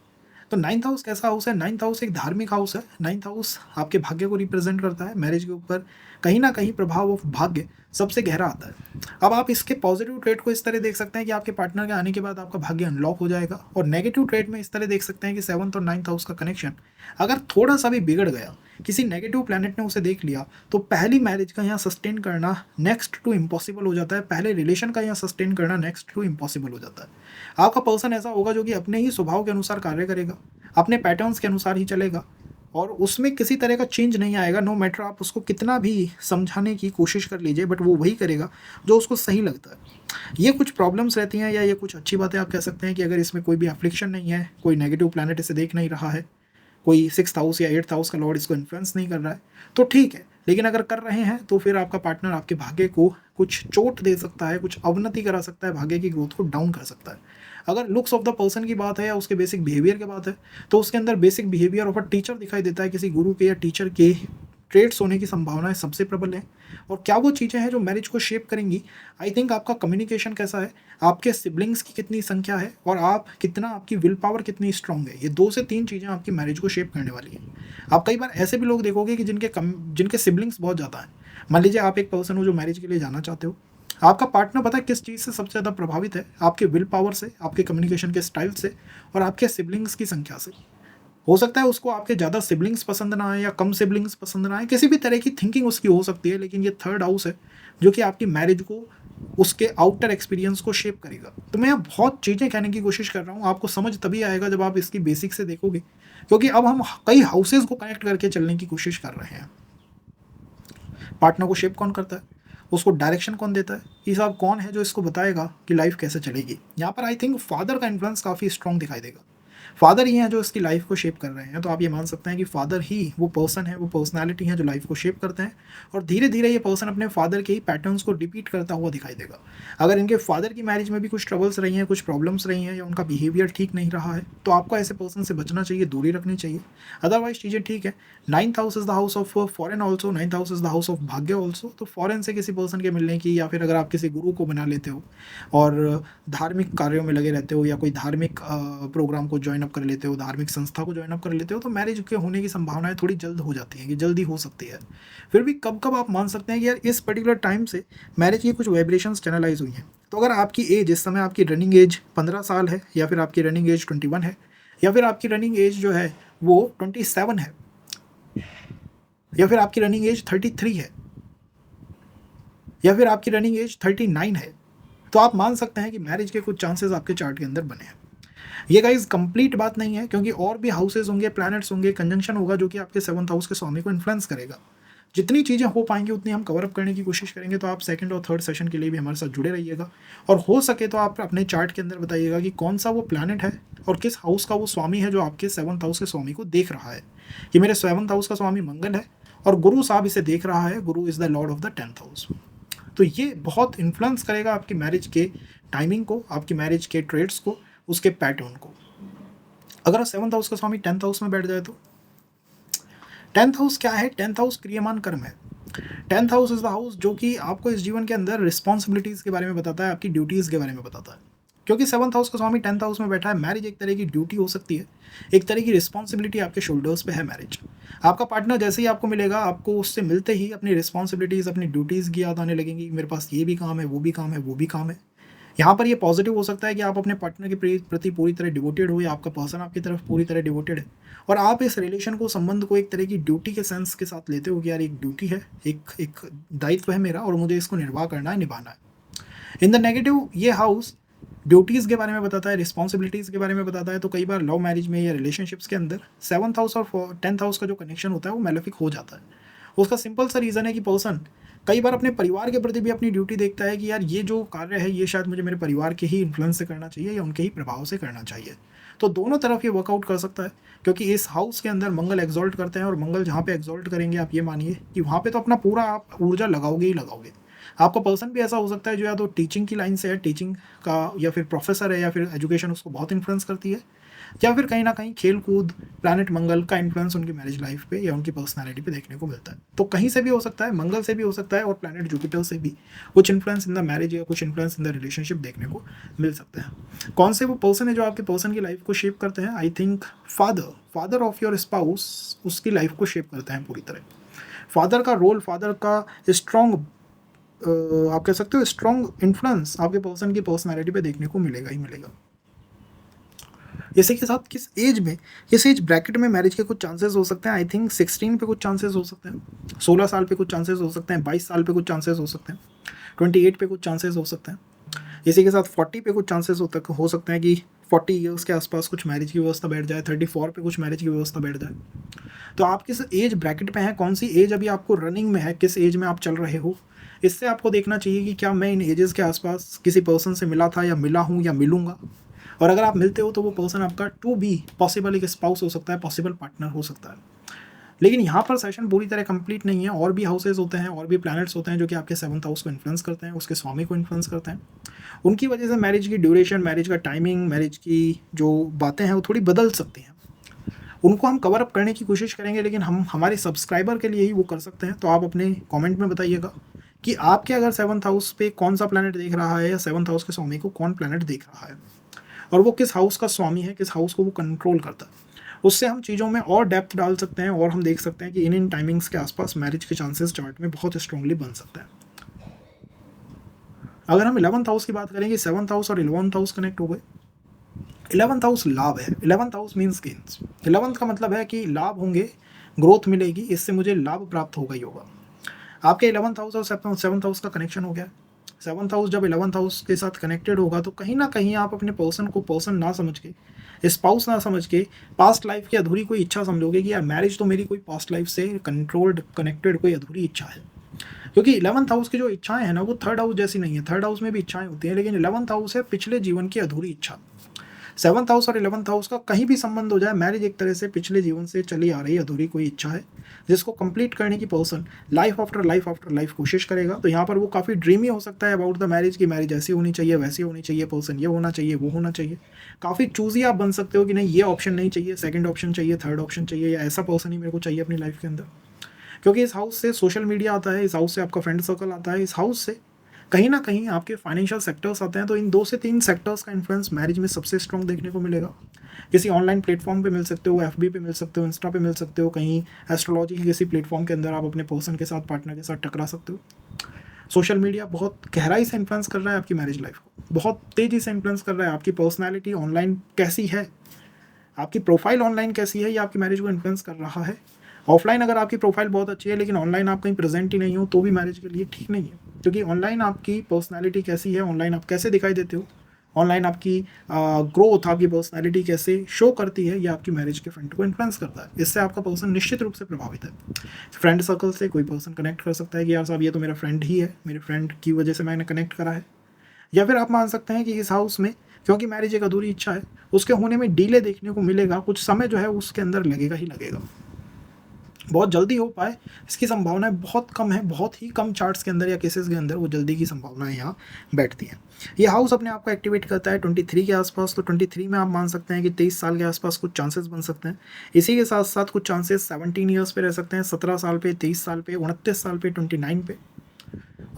तो 9th हाउस कैसा हाउस है? 9th हाउस एक धार्मिक हाउस है। 9th हाउस आपके भाग्य को रिप्रेजेंट करता है। मैरिज के ऊपर कहीं ना कहीं प्रभाव ऑफ भाग्य सबसे गहरा आता है। अब आप इसके पॉजिटिव ट्रेड को इस तरह देख सकते हैं कि आपके पार्टनर के आने के बाद आपका भाग्य अनलॉक हो जाएगा, और नेगेटिव ट्रेड में इस तरह देख सकते हैं कि 7th और 9th हाउस का कनेक्शन अगर थोड़ा सा भी बिगड़ गया, किसी नेगेटिव प्लैनेट ने उसे देख लिया, तो पहली मैरिज का यहाँ सस्टेन करना नेक्स्ट टू इम्पॉसिबल हो जाता है। पहले रिलेशन का यहाँ सस्टेन करना नेक्स्ट टू इम्पॉसिबल हो जाता है। आपका पर्सन ऐसा होगा जो कि अपने ही स्वभाव के अनुसार कार्य करेगा, अपने पैटर्न्स के अनुसार ही चलेगा, और उसमें किसी तरह का चेंज नहीं आएगा। नो मैटर आप उसको कितना भी समझाने की कोशिश कर लीजिए, बट वो वही करेगा जो उसको सही लगता है। ये कुछ प्रॉब्लम्स रहती हैं, या ये कुछ अच्छी बातें आप कह सकते हैं कि अगर इसमें कोई भी एफ्लिक्शन नहीं है, कोई नेगेटिव प्लैनेट इसे देख नहीं रहा है, कोई 6th हाउस या 8th हाउस का लॉर्ड इसको इन्फ्लुएंस नहीं कर रहा है, तो ठीक है। लेकिन अगर कर रहे हैं तो फिर आपका पार्टनर आपके भाग्य को कुछ चोट दे सकता है, कुछ अवनति करा सकता है, भाग्य की ग्रोथ को डाउन कर सकता है। अगर लुक्स ऑफ द पर्सन की बात है या उसके बेसिक बिहेवियर की बात है, तो उसके अंदर basic behaviour of a teacher दिखाई देता है। किसी गुरु के या टीचर के ट्रेड्स होने की संभावनाएं सबसे प्रबल है। और क्या वो चीज़ें हैं जो मैरिज को शेप करेंगी? आई थिंक आपका कम्युनिकेशन कैसा है, आपके सिबलिंग्स की कितनी संख्या है, और आपकी विल पावर कितनी स्ट्रांग है। ये 2 से 3 चीज़ें आपकी मैरिज को शेप करने वाली हैं। आप कई बार ऐसे भी लोग देखोगे कि जिनके सिबलिंग्स बहुत ज़्यादा हैं। मान लीजिए आप एक पर्सन हो जो मैरिज के लिए जाना चाहते हो, आपका पार्टनर पता है किस चीज़ से सबसे ज़्यादा प्रभावित है? आपके विल पावर से, आपके कम्युनिकेशन के स्टाइल से, और आपके सिबलिंग्स की संख्या से। हो सकता है उसको आपके ज़्यादा सिबलिंग्स पसंद ना आए या कम सिबलिंग्स पसंद ना आए, किसी भी तरह की थिंकिंग उसकी हो सकती है, लेकिन ये थर्ड हाउस है जो कि आपकी मैरिज को, उसके आउटर एक्सपीरियंस को शेप करेगा। तो मैं बहुत चीज़ें कहने की कोशिश कर रहा हूँ, आपको समझ तभी आएगा जब आप इसकी बेसिक से देखोगे, क्योंकि अब हम कई हाउसेज को कनेक्ट करके चलने की कोशिश कर रहे हैं। पार्टनर को शेप कौन करता है, उसको डायरेक्शन कौन देता है, ये सब कौन है जो इसको बताएगा कि लाइफ कैसे चलेगी। यहाँ पर आई थिंक फादर का इन्फ्लुएंस काफ़ी स्ट्रॉन्ग दिखाई देगा। फादर ही हैं जो इसकी लाइफ को शेप कर रहे हैं, तो आप ये मान सकते हैं कि फादर ही वो पर्सन है, वो पर्सनालिटी है जो लाइफ को शेप करते हैं, और धीरे धीरे ये पर्सन अपने फादर के ही पैटर्न्स को रिपीट करता हुआ दिखाई देगा। अगर इनके फादर की मैरिज में भी कुछ ट्रबल्स रही हैं, कुछ प्रॉब्लम्स रही हैं, या उनका बिहेवियर ठीक नहीं रहा है, तो आपको ऐसे पर्सन से बचना चाहिए, दूरी रखनी चाहिए। अदरवाइज चीज़ें ठीक है। 9th house is the house of foreign also, 9th house is the house of भाग्य ऑल्सो। तो फॉरेन से किसी पर्सन के मिलने की, या फिर अगर आप किसी गुरु को बना लेते हो और धार्मिक कार्यों में लगे रहते हो, या कोई धार्मिक प्रोग्राम को ज्वाइन अप कर लेते हो, धार्मिक संस्था को ज्वाइन अप कर लेते हो, तो मैरिज के होने की संभावनाएं थोड़ी जल्द हो जाती हैं, कि जल्दी हो सकती है। फिर भी कब कब आप मान सकते हैं कि यार इस पर्टिकुलर टाइम से मैरिज की कुछ वाइब्रेशंस चैनलाइज हुई हैं। तो अगर आपकी एज इस समय, आपकी रनिंग एज 15 साल है, या फिर आपकी रनिंग एज 21 है, या फिर आपकी रनिंग एज जो है वो 27 है, या फिर आपकी रनिंग एज 33 है, या फिर आपकी रनिंग एज 39 है, तो आप मान सकते हैं कि मैरिज के कुछ चांसेस आपके चार्ट के अंदर बने हैं। ये गाइस कंप्लीट बात नहीं है, क्योंकि और भी हाउसेज होंगे, प्लैनेट्स होंगे, कंजंक्शन होगा जो कि आपके 7th हाउस के स्वामी को इन्फ्लुएंस करेगा। जितनी चीज़ें हो पाएंगी उतनी हम कवर अप करने की कोशिश करेंगे। तो आप सेकंड और थर्ड सेशन के लिए भी हमारे साथ जुड़े रहिएगा, और हो सके तो आप अपने चार्ट के अंदर बताइएगा कि कौन सा वो प्लैनेट है और किस हाउस का वो स्वामी है जो आपके 7th हाउस के स्वामी को देख रहा है। कि मेरे 7th हाउस का स्वामी मंगल है और गुरु साहब इसे देख रहा है, गुरु is the Lord of the 10th house. तो ये बहुत इन्फ्लुएंस करेगा आपकी मैरिज के टाइमिंग को, आपकी मैरिज के ट्रेड्स को, उसके पैटर्न को। अगर 7th हाउस का स्वामी 10th हाउस में बैठ जाए तो 10th हाउस क्या है? 10th हाउस क्रियमान कर्म है। 10th house is the house जो कि आपको इस जीवन के अंदर रिस्पॉन्सिबिलिटीज़ के बारे में बताता है, आपकी ड्यूटीज़ के बारे में बताता है। क्योंकि 7th हाउस का स्वामी 10th हाउस में बैठा है, मैरिज एक तरह की ड्यूटी हो सकती है, एक तरह की रिस्पॉन्सिबिलिटी आपके शोल्डर्स पे है मैरिज। आपका पार्टनर जैसे ही आपको मिलेगा, आपको उससे मिलते ही अपनी रिस्पॉन्सिबिलिटीज़, अपनी ड्यूटीज़ की याद आने लगेंगी। मेरे पास ये भी काम है, वो भी काम है, वो भी काम है। यहाँ पर ये पॉजिटिव हो सकता है कि आप अपने पार्टनर के प्रति पूरी तरह डिवोटेड हो, या आपका पर्सन आपकी तरफ पूरी तरह डिवोटेड है, और आप इस रिलेशन को, संबंध को एक तरह की ड्यूटी के सेंस के साथ लेते हो कि यार एक ड्यूटी है, एक दायित्व है मेरा, और मुझे इसको निर्वाह करना है, निभाना है। इन द नेगेटिव ये हाउस ड्यूटीज़ के बारे में बताता है, रिस्पॉन्सिबिलिटीज़ के बारे में बताता है। तो कई बार लव मैरिज में या रिलेशनशिप्स के अंदर 7th हाउस और 10th हाउस का जो कनेक्शन होता है वो मेलेफिक हो जाता है। उसका सिंपल सा रीज़न है कि पर्सन कई बार अपने परिवार के प्रति भी अपनी ड्यूटी देखता है कि यार ये जो कार्य है ये शायद मुझे मेरे परिवार के ही इन्फ्लुएंस से करना चाहिए, या उनके ही प्रभाव से करना चाहिए। तो दोनों तरफ ये वर्कआउट कर सकता है, क्योंकि इस हाउस के अंदर मंगल एग्जॉल्ट करते हैं, और मंगल जहाँ पे एग्जॉल्ट करेंगे आप ये मानिए कि वहाँ पे तो अपना पूरा आप ऊर्जा लगाओगे ही लगाओगे। आपका पर्सन भी ऐसा हो सकता है जो या तो टीचिंग की लाइन से है, टीचिंग का, या फिर प्रोफेसर है, या फिर एजुकेशन उसको बहुत इन्फ्लुएंस करती है, या फिर कहीं ना कहीं खेल कूद, प्लैनेट मंगल का इन्फ्लुएंस उनकी मैरिज लाइफ पे या उनकी पर्सनालिटी पे देखने को मिलता है। तो कहीं से भी हो सकता है, मंगल से भी हो सकता है, और प्लैनेट जुपिटर से भी कुछ इन्फ्लुएंस इन द मैरिज या कुछ इन्फ्लुएंस इन द रिलेशनशिप देखने को मिल सकते हैं। कौन से वो पर्सन है जो आपके पर्सन की लाइफ को शेप करते हैं? I think father of your spouse उसकी लाइफ को शेप करते हैं पूरी तरह। फादर का रोल, फादर का स्ट्रॉन्ग, आप कह सकते हो स्ट्रॉन्ग इन्फ्लुएंस आपके पर्सन की पर्सनैलिटी पे देखने को मिलेगा ही मिलेगा। इसी के साथ किस एज में, किस एज ब्रैकेट में मैरिज के कुछ चांसेस हो सकते हैं? आई थिंक 16 पे कुछ चांसेस हो सकते हैं, 16 साल पे कुछ चांसेस हो सकते हैं, 22 साल पे कुछ चांसेस हो सकते हैं, 28 पे कुछ चांसेस हो सकते हैं। इसी के साथ 40 पे कुछ चांसेस हो सकते हैं कि 40 ईयर्स के आसपास कुछ मैरिज की व्यवस्था बैठ जाए, 34 पे कुछ मैरिज की व्यवस्था बैठ जाए। तो आप किस एज ब्रैकेट पे हैं, कौन सी एज अभी आपको रनिंग में है, किस एज में आप चल रहे हो, इससे आपको देखना चाहिए कि क्या मैं इन एजेस के आसपास किसी पर्सन से मिला था, या मिला हूँ, या मिलूँगा। और अगर आप मिलते हो तो वो पर्सन आपका टू बी पॉसिबल एक स्पाउस हो सकता है, पॉसिबल पार्टनर हो सकता है। लेकिन यहाँ पर सेशन पूरी तरह कंप्लीट नहीं है, और भी हाउसेज होते हैं, और भी प्लैनेट्स होते हैं जो कि आपके 7th हाउस को इन्फ्लुएंस करते हैं, उसके स्वामी को इन्फ्लुएंस करते हैं। उनकी वजह से मैरिज की ड्यूरेशन, मैरिज का टाइमिंग, मैरिज की जो बातें हैं वो थोड़ी बदल सकती हैं। उनको हम कवर अप करने की कोशिश करेंगे, लेकिन हम हमारे सब्सक्राइबर के लिए ही वो कर सकते हैं। तो आप अपने कमेंट में बताइएगा कि आपके अगर 7th हाउस पे कौन सा प्लैनेट देख रहा है, या 7th हाउस के स्वामी को कौन प्लैनेट देख रहा है, और वो किस हाउस का स्वामी है, किस हाउस को वो कंट्रोल करता है। उससे हम चीज़ों में और डेप्थ डाल सकते हैं, और हम देख सकते हैं कि इन टाइमिंग्स के आसपास मैरिज के चांसेस चार्ट में बहुत स्ट्रांगली बन सकते हैं। अगर हम 11th हाउस की बात करें कि 7th हाउस और 11th हाउस कनेक्ट हो गए, 11th हाउस लाभ है, 11th house means gains. 11th का मतलब है कि लाभ होंगे, ग्रोथ मिलेगी, इससे मुझे लाभ प्राप्त होगा ही होगा। आपके 11th हाउस और 7th हाउस का कनेक्शन हो गया। 7th हाउस जब 11th हाउस के साथ कनेक्टेड होगा तो कहीं ना कहीं आप अपने पर्सन को पर्सन ना समझ के, स्पाउस ना समझ के, पास्ट लाइफ की अधूरी कोई इच्छा समझोगे कि यार मैरिज तो मेरी कोई पास्ट लाइफ से कंट्रोल्ड कनेक्टेड कोई अधूरी इच्छा है। क्योंकि 11th हाउस की जो इच्छाएं हैं ना वो 3rd हाउस जैसी नहीं है। 3rd हाउस में भी इच्छाएं होती हैं, लेकिन 11th हाउस है पिछले जीवन की अधूरी इच्छा। 7th हाउस और 11th हाउस का कहीं भी संबंध हो जाए, मैरिज एक तरह से पिछले जीवन से चली आ रही अधूरी कोई इच्छा है जिसको कंप्लीट करने की पर्सन लाइफ आफ्टर लाइफ कोशिश करेगा। तो यहाँ पर वो काफ़ी ड्रीमी हो सकता है अबाउट द मैरिज की मैरिज ऐसी होनी चाहिए, वैसी होनी चाहिए, पर्सन ये होना चाहिए, वो होना चाहिए। काफ़ी चूजी आप बन सकते हो कि नहीं ये ऑप्शन नहीं चाहिए, सेकंड ऑप्शन चाहिए, थर्ड ऑप्शन चाहिए, या ऐसा पर्सन ही मेरे को चाहिए अपनी लाइफ के अंदर। क्योंकि इस हाउस से सोशल मीडिया आता है, इस हाउस से आपका फ्रेंड सर्कल आता है, इस हाउस से कहीं ना कहीं आपके फाइनेंशियल सेक्टर्स आते हैं। तो इन 2 से 3 सेक्टर्स का इन्फ्लुएंस मैरिज में सबसे स्ट्रॉन्ग देखने को मिलेगा। किसी ऑनलाइन प्लेटफॉर्म पे मिल सकते हो, एफबी पे मिल सकते हो, इंस्टा पे मिल सकते हो, कहीं एस्ट्रोलॉजी के किसी प्लेटफॉर्म के अंदर आप अपने पर्सन के साथ, पार्टनर के साथ टकरा सकते हो। सोशल मीडिया बहुत गहराई से इन्फ्लुएंस कर रहा है आपकी मैरिज लाइफ को, बहुत तेज़ी से इन्फ्लुएंस कर रहा है। आपकी पर्सनैलिटी ऑनलाइन कैसी है, आपकी प्रोफाइल ऑनलाइन कैसी है, ये आपकी मैरिज को इन्फ्लुएंस कर रहा है। ऑफलाइन अगर आपकी प्रोफाइल बहुत अच्छी है लेकिन ऑनलाइन आप कहीं प्रेजेंट ही नहीं हो तो भी मैरिज के लिए ठीक नहीं है। क्योंकि ऑनलाइन आपकी पर्सनैलिटी कैसी है, ऑनलाइन आप कैसे दिखाई देते हो, ऑनलाइन आपकी ग्रोथ, आपकी पर्सनैलिटी कैसे शो करती है, ये आपकी मैरिज के फ्रेंड को इन्फ्लुएंस करता है। इससे आपका पर्सन निश्चित रूप से प्रभावित है। फ्रेंड सर्कल से कोई पर्सन कनेक्ट कर सकता है कि यार साहब ये तो मेरा फ्रेंड ही है, मेरे फ्रेंड की वजह से मैंने कनेक्ट करा है। या फिर आप मान सकते हैं कि इस हाउस में क्योंकि मैरिज एक अधूरी इच्छा है, उसके होने में डिले देखने को मिलेगा, कुछ समय जो है उसके अंदर लगेगा ही लगेगा। बहुत जल्दी हो पाए इसकी संभावनाएं बहुत कम है, बहुत ही कम चार्ट्स के अंदर या केसेस के अंदर वो जल्दी की संभावनाएं यहाँ बैठती हैं। ये हाउस अपने आप को एक्टिवेट करता है 23 के आसपास। तो 23 में आप मान सकते हैं कि 23 साल के आसपास कुछ चांसेस बन सकते हैं। इसी के साथ साथ कुछ चांसेस 17 ईयर्स पे रह सकते हैं, 17 साल पे, 23 साल पे, 29 साल पे, 29 पे,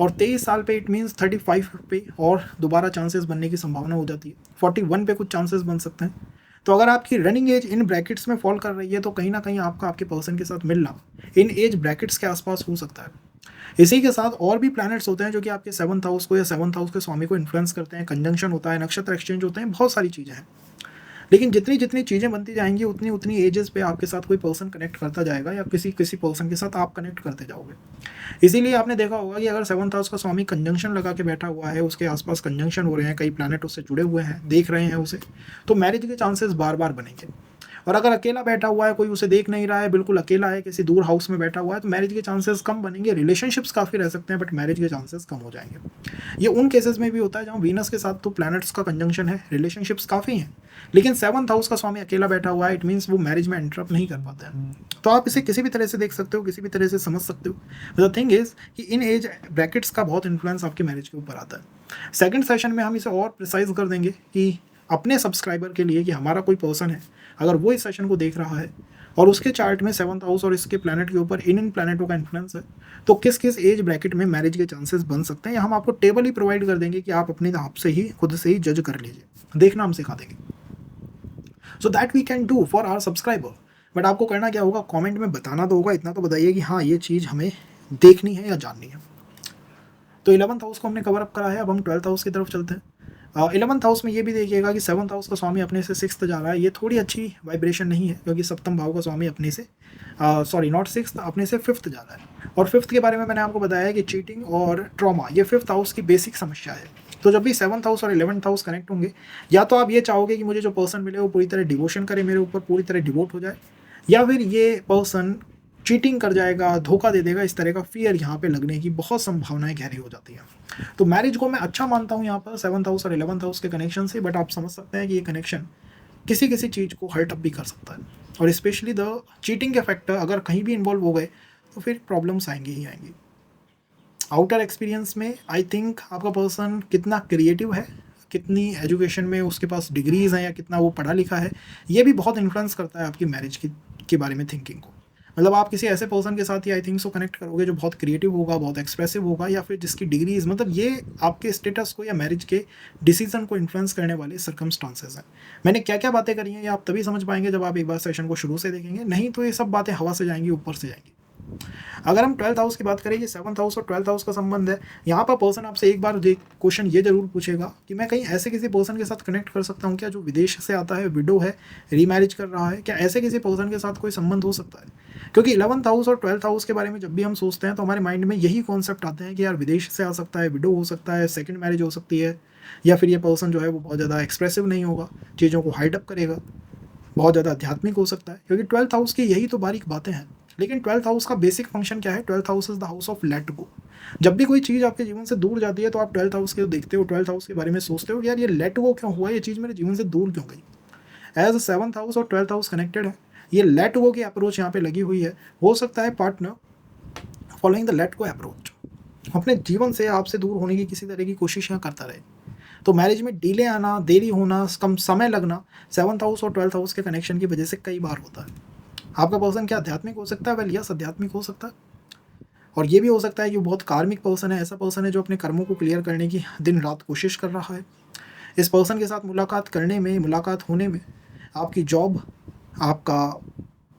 और 23 साल पे इट मीन्स 35 पे और दोबारा चांसेस बनने की संभावना हो जाती है। 41 पे कुछ चांसेस बन सकते हैं। तो अगर आपकी रनिंग एज इन ब्रैकेट्स में फॉल कर रही है तो कहीं ना कहीं आपका आपके पर्सन के साथ मिलना इन एज ब्रैकेट्स के आसपास हो सकता है। इसी के साथ और भी प्लैनेट्स होते हैं जो कि आपके 7th हाउस को या 7th हाउस के स्वामी को इन्फ्लुएंस करते हैं, कंजंक्शन होता है, नक्षत्र एक्सचेंज होते हैं, बहुत सारी चीज़ें हैं। लेकिन जितनी जितनी चीज़ें बनती जाएंगी उतनी उतनी एजेस पे आपके साथ कोई पर्सन कनेक्ट करता जाएगा या किसी किसी पर्सन के साथ आप कनेक्ट करते जाओगे। इसीलिए आपने देखा होगा कि अगर 7th हाउस का स्वामी कंजंक्शन लगा के बैठा हुआ है, उसके आसपास कंजंक्शन हो रहे हैं, कई प्लैनेट उससे जुड़े हुए हैं, देख रहे हैं उसे, तो मैरिज के चांसेस बार बार बनेंगे। और अगर अकेला बैठा हुआ है, कोई उसे देख नहीं रहा है, बिल्कुल अकेला है, किसी दूर हाउस में बैठा हुआ है, तो मैरिज के चांसेस कम बनेंगे। रिलेशनशिप्स काफ़ी रह सकते हैं बट मैरिज के चांसेस कम हो जाएंगे। ये उन केसेस में भी होता है जहाँ वीनस के साथ तो प्लैनेट्स का कंजंक्शन है, रिलेशनशिप्स काफ़ी हैं, लेकिन 7th हाउस का स्वामी अकेला बैठा हुआ है, इट मीन्स वो मैरिज में इंटरप्ट नहीं कर पाते हैं। तो आप इसे किसी भी तरह से देख सकते हो, किसी भी तरह से समझ सकते हो। द थिंग इज कि इन एज ब्रैकेट्स का बहुत इन्फ्लुएंस आपकी मैरिज के ऊपर आता है। सेकंड सेशन में हम इसे और प्रिसाइज कर देंगे कि अपने सब्सक्राइबर के लिए कि हमारा कोई पर्सन है, अगर वो इस सेशन को देख रहा है और उसके चार्ट में 7th हाउस और इसके प्लैनेट के ऊपर इन प्लैनेटों का इन्फ्लुएंस है, तो किस किस एज ब्रैकेट में मैरिज के चांसेस बन सकते हैं, या हम आपको टेबल ही प्रोवाइड कर देंगे कि आप अपने आप से ही खुद से ही जज कर लीजिए, देखना हम सिखा देंगे। So that we can do for our subscriber. But आपको करना क्या होगा, कमेंट में बताना तो होगा, इतना तो बताइए कि हाँ ये चीज़ हमें देखनी है या जाननी है। तो 11th हाउस को हमने कवर अप करा है, अब हम 12th हाउस की तरफ चलते हैं। 11th हाउस में ये भी देखिएगा कि 7th हाउस का स्वामी अपने से 6th जा रहा है। ये थोड़ी अच्छी वाइब्रेशन नहीं है क्योंकि सप्तम भाव का स्वामी अपने से नॉट 6th, अपने से 5th जा रहा है। और 5th के बारे में मैंने आपको बताया कि चीटिंग और ट्रॉमा ये 5th हाउस की बेसिक समस्या है। तो जब भी 7th हाउस और 11th हाउस कनेक्ट होंगे, या तो आप ये चाहोगे कि मुझे जो पर्सन मिले वो पूरी तरह डिवोशन करे, मेरे ऊपर पूरी तरह डिवोट हो जाए, या फिर ये पर्सन चीटिंग कर जाएगा, धोखा दे देगा, इस तरह का फियर यहाँ पे लगने की बहुत संभावनाएं गहरी हो जाती हैं। तो मैरिज को मैं अच्छा मानता हूँ यहाँ पर 7th हाउस और 11th हाउस के कनेक्शन से, बट आप समझ सकते हैं कि ये कनेक्शन किसी किसी चीज़ को हर्ट अप भी कर सकता है, और स्पेशली द चीटिंग के फैक्टर अगर कहीं भी इन्वॉल्व हो गए तो फिर प्रॉब्लम्स आएंगी ही आएंगी। आउटर एक्सपीरियंस में आई थिंक आपका पर्सन कितना क्रिएटिव है, कितनी एजुकेशन में उसके पास डिग्रीज हैं, या कितना वो पढ़ा लिखा है, ये भी बहुत इन्फ्लुएंस करता है आपकी मैरिज के बारे में थिंकिंग को। मतलब आप किसी ऐसे पर्सन के साथ ही आई थिंक सो कनेक्ट करोगे जो बहुत क्रिएटिव होगा, बहुत एक्सप्रेसिव होगा, या फिर जिसकी डिग्रीज, मतलब ये आपके स्टेटस को या मैरिज के डिसीजन को इन्फ्लुएंस करने वाले सर्कमस्टांसेस हैं। मैंने क्या क्या बातें करी हैं ये आप तभी समझ पाएंगे जब आप एक बार सेशन को शुरू से देखेंगे, नहीं तो ये सब बातें हवा से जाएंगी, ऊपर से जाएंगी। अगर हम 12th हाउस की बात करें, ये 7th हाउस और 12th हाउस का संबंध है। यहाँ पर पर्सन आपसे एक बार क्वेश्चन ये जरूर पूछेगा कि मैं कहीं ऐसे किसी पर्सन के साथ कनेक्ट कर सकता हूँ क्या जो विदेश से आता है, विडो है, रीमैरिज कर रहा है, क्या ऐसे किसी पर्सन के साथ कोई संबंध हो सकता है? क्योंकि 11th हाउस और 12th हाउस के बारे में जब भी हम सोचते हैं तो हमारे माइंड में यही कॉन्सेप्ट आते हैं कि यार विदेश से आ सकता है, विडो हो सकता है, सेकंड मैरिज हो सकती है, या फिर ये पर्सन जो है वो बहुत ज़्यादा एक्सप्रेसिव नहीं होगा, चीज़ों को हाइड अप करेगा, बहुत ज़्यादा आध्यात्मिक हो सकता है, क्योंकि 12th हाउस की यही तो बारीक बातें हैं। लेकिन 12th हाउस का बेसिक फंक्शन क्या है? 12th house is the house of let go. जब भी कोई चीज़ आपके जीवन से दूर जाती है तो आप 12th हाउस के देखते हो, 12th हाउस के बारे में सोचते हो कि यार ये लेट गो क्यों हुआ, ये चीज़ मेरे जीवन से दूर क्यों गई। एज 7th हाउस और 12th हाउस कनेक्टेड है, ये लेट गो की अप्रोच यहाँ पे लगी हुई है। हो सकता है partner following the let go approach अपने जीवन से आपसे दूर होने की किसी तरह की कोशिश यहाँ करता रहे, तो मैरिज में डिले आना, देरी होना, कम समय लगना 7th हाउस और 12th हाउस के कनेक्शन की वजह से कई बार होता है। आपका पर्सन क्या आध्यात्मिक हो सकता है? वेल यस, आध्यात्मिक हो सकता है। और ये भी हो सकता है कि बहुत कार्मिक पर्सन है, ऐसा पर्सन है जो अपने कर्मों को क्लियर करने की दिन रात कोशिश कर रहा है। इस पर्सन के साथ मुलाकात करने में, मुलाकात होने में आपकी जॉब, आपका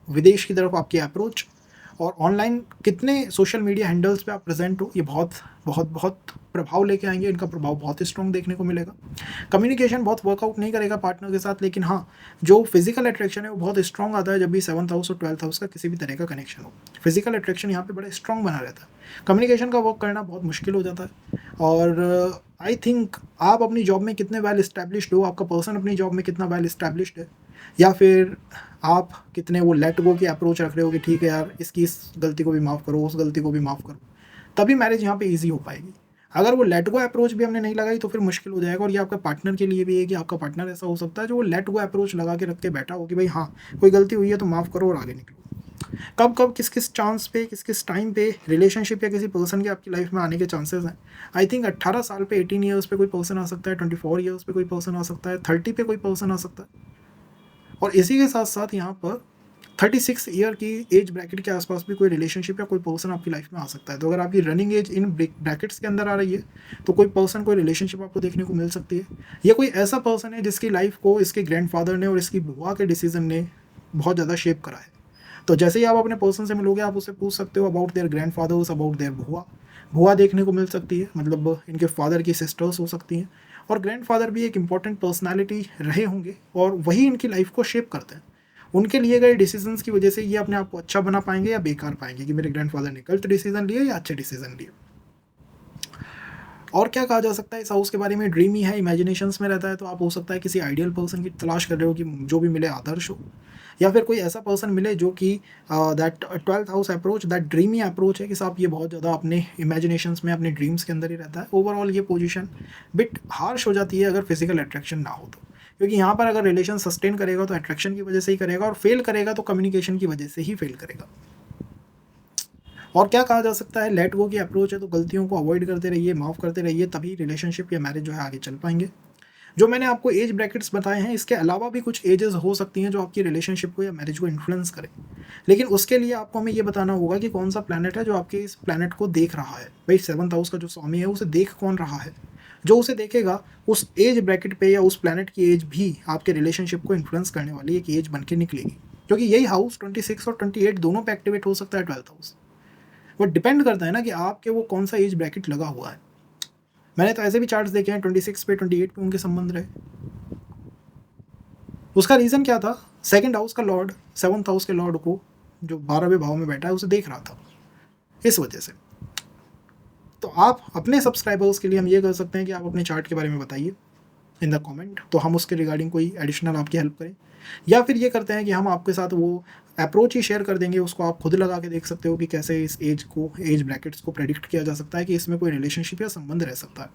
विदेश की तरफ आपकी अप्रोच, और ऑनलाइन कितने सोशल मीडिया हैंडल्स पे आप प्रेजेंट हो, ये बहुत बहुत बहुत प्रभाव लेके आएंगे। इनका प्रभाव बहुत स्ट्रॉन्ग देखने को मिलेगा। कम्युनिकेशन बहुत वर्कआउट नहीं करेगा पार्टनर के साथ, लेकिन हाँ, जो फिजिकल अट्रैक्शन है वो बहुत स्ट्रॉन्ग आता है जब भी 7th हाउस और 12th हाउस का किसी भी तरह का कनेक्शन हो। फिजिकल अट्रैक्शन यहाँ पे बड़ा स्ट्रॉन्ग बना रहता है। कम्युनिकेशन का वर्क करना बहुत मुश्किल हो जाता है। और आई थिंक आप अपनी जॉब में कितने वेल इस्टेब्लिश्ड हो, आपका पर्सन अपनी जॉब में कितना वेल इस्टेब्लिश्ड है, या फिर आप कितने वो लेट गो की अप्रोच रख रहे हो कि ठीक है यार इसकी इस गलती को भी माफ़ करो, उस गलती को भी माफ़ करो, तभी मैरिज यहाँ पे इजी हो पाएगी। अगर वो लेट गो अप्रोच भी हमने नहीं लगाई तो फिर मुश्किल हो जाएगा। और ये आपका पार्टनर के लिए भी है कि आपका पार्टनर ऐसा हो सकता है जो वो लेट गो अप्रोच लगा के रख के बैठा हो कि भाई हाँ, कोई गलती हुई है तो माफ़ करो और आगे निकलो। कब कब किस किस चांस पे, किस किस टाइम पे रिलेशनशिप या किसी पर्सन के आपकी लाइफ में आने के चांसेस हैं। आई थिंक 18 साल पे, 18 ईयर्स पे कोई पर्सन आ सकता है, 24 ईयर्स पे कोई पर्सन आ सकता है, 30 पे कोई पर्सन आ सकता है। और इसी के साथ साथ यहाँ पर 36 ईयर की एज ब्रैकेट के आसपास भी कोई रिलेशनशिप या कोई पर्सन आपकी लाइफ में आ सकता है। तो अगर आपकी रनिंग एज इन ब्रैकेट्स के अंदर आ रही है तो कोई पर्सन, कोई रिलेशनशिप आपको देखने को मिल सकती है। या कोई ऐसा पर्सन है जिसकी लाइफ को इसके ग्रैंडफादर ने और इसकी बुआ के डिसीजन ने बहुत ज़्यादा शेप करा है। तो जैसे ही आप अपने पर्सन से मिलोगे आप उससे पूछ सकते हो about their grandfathers, about their बुआ। बुआ देखने को मिल सकती है, मतलब इनके फादर की सिस्टर्स हो सकती हैं। और ग्रैंडफादर भी एक इंपॉर्टेंट पर्सनालिटी रहे होंगे और वही इनकी लाइफ को शेप करते हैं। उनके लिए गए डिसीजंस की वजह से ये अपने आप को अच्छा बना पाएंगे या बेकार पाएंगे कि मेरे ग्रैंडफादर ने गलत डिसीजन लिए या अच्छे डिसीजन लिए। और क्या कहा जा सकता है इस हाउस के बारे में? ड्रीमी है, इमेजिनेशंस में रहता है, तो आप हो सकता है किसी आइडियल पर्सन की तलाश कर रहे हो कि जो भी मिले आदर्श हो, या फिर कोई ऐसा पर्सन मिले जो कि that 12th house approach, that dreamy approach है कि साहब ये बहुत ज़्यादा अपने इमेजिनेशंस में, अपने ड्रीम्स के अंदर ही रहता है। ओवरऑल ये पोजीशन बिट हार्श हो जाती है अगर फिजिकल अट्रैक्शन ना हो तो, क्योंकि यहाँ पर अगर रिलेशन सस्टेन करेगा तो अट्रैक्शन की वजह से ही करेगा, और फेल करेगा तो कम्युनिकेशन की वजह से ही फेल करेगा। और क्या कहा जा सकता है? लेट गो की अप्रोच है, तो गलतियों को अवॉइड करते रहिए, माफ़ करते रहिए, तभी रिलेशनशिप या मैरिज जो है आगे चल पाएंगे। जो मैंने आपको एज ब्रैकेट्स बताए हैं, इसके अलावा भी कुछ एजेस हो सकती हैं जो आपकी रिलेशनशिप को या मैरिज को इन्फ्लुएंस करें। लेकिन उसके लिए आपको हमें ये बताना होगा कि कौन सा प्लैनेट है जो आपके इस प्लैनेट को देख रहा है। भाई 7th हाउस का जो स्वामी है उसे देख कौन रहा है? जो उसे देखेगा उस एज ब्रैकेट पे या उस प्लैनेट की एज भी आपके रिलेशनशिप को इन्फ्लुएंस करने वाली एक एज बन के निकलेगी, क्योंकि यही हाउस 26 और 28 दोनों पे एक्टिवेट हो सकता है 12th हाउस। वो डिपेंड करता है ना कि आपके वो कौन सा एज ब्रैकेट लगा हुआ है। मैंने तो ऐसे भी चार्ट्स देखे हैं 26 पे, 28 पे उनके संबंध रहे। उसका रीज़न क्या था? सेकंड हाउस का लॉर्ड 7th हाउस के लॉर्ड को, जो 12वें भाव में बैठा है, उसे देख रहा था, इस वजह से। तो आप अपने सब्सक्राइबर्स के लिए हम ये कर सकते हैं कि आप अपने चार्ट के बारे में बताइए इन द कमेंट, तो हम उसके रिगार्डिंग कोई एडिशनल आपकी हेल्प करें। या फिर ये करते हैं कि हम आपके साथ वो अप्रोच ही शेयर कर देंगे, उसको आप खुद लगा के देख सकते हो कि कैसे इस एज ब्रैकेट्स को प्रेडिक्ट किया जा सकता है कि इसमें कोई रिलेशनशिप या संबंध रह सकता है।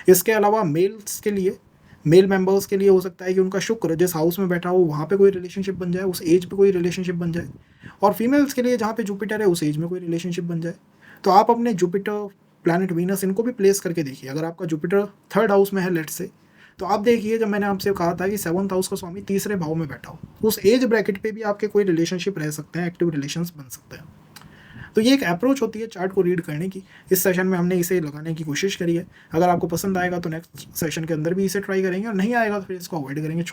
इसके अलावा मेल्स के लिए, मेल मेंबर्स के लिए हो सकता है कि उनका शुक्र जिस हाउस में बैठा हो वहाँ पे कोई रिलेशनशिप बन जाए, उस एज पे कोई रिलेशनशिप बन जाए। और फीमेल्स के लिए जहाँ पे जुपिटर है उस एज में कोई रिलेशनशिप बन जाए। तो आप अपने जुपिटर, प्लैनेट वीनस, इनको भी प्लेस करके देखिए। अगर आपका जुपिटर 3rd हाउस में है लेट्स से, तो आप देखिए जब मैंने आपसे कहा था कि 7th हाउस का स्वामी 3रे भाव में बैठा हो, उस एज ब्रैकेट पे भी आपके कोई रिलेशनशिप रह सकते हैं, एक्टिव रिलेशंस बन सकते हैं। तो ये एक अप्रोच होती है चार्ट को रीड करने की। इस सेशन में हमने इसे लगाने की कोशिश करी है। अगर आपको पसंद आएगा तो नेक्स्ट सेशन के अंदर भी इसे ट्राई करेंगे, और नहीं आएगा तो फिर इसको अवॉइड करेंगे।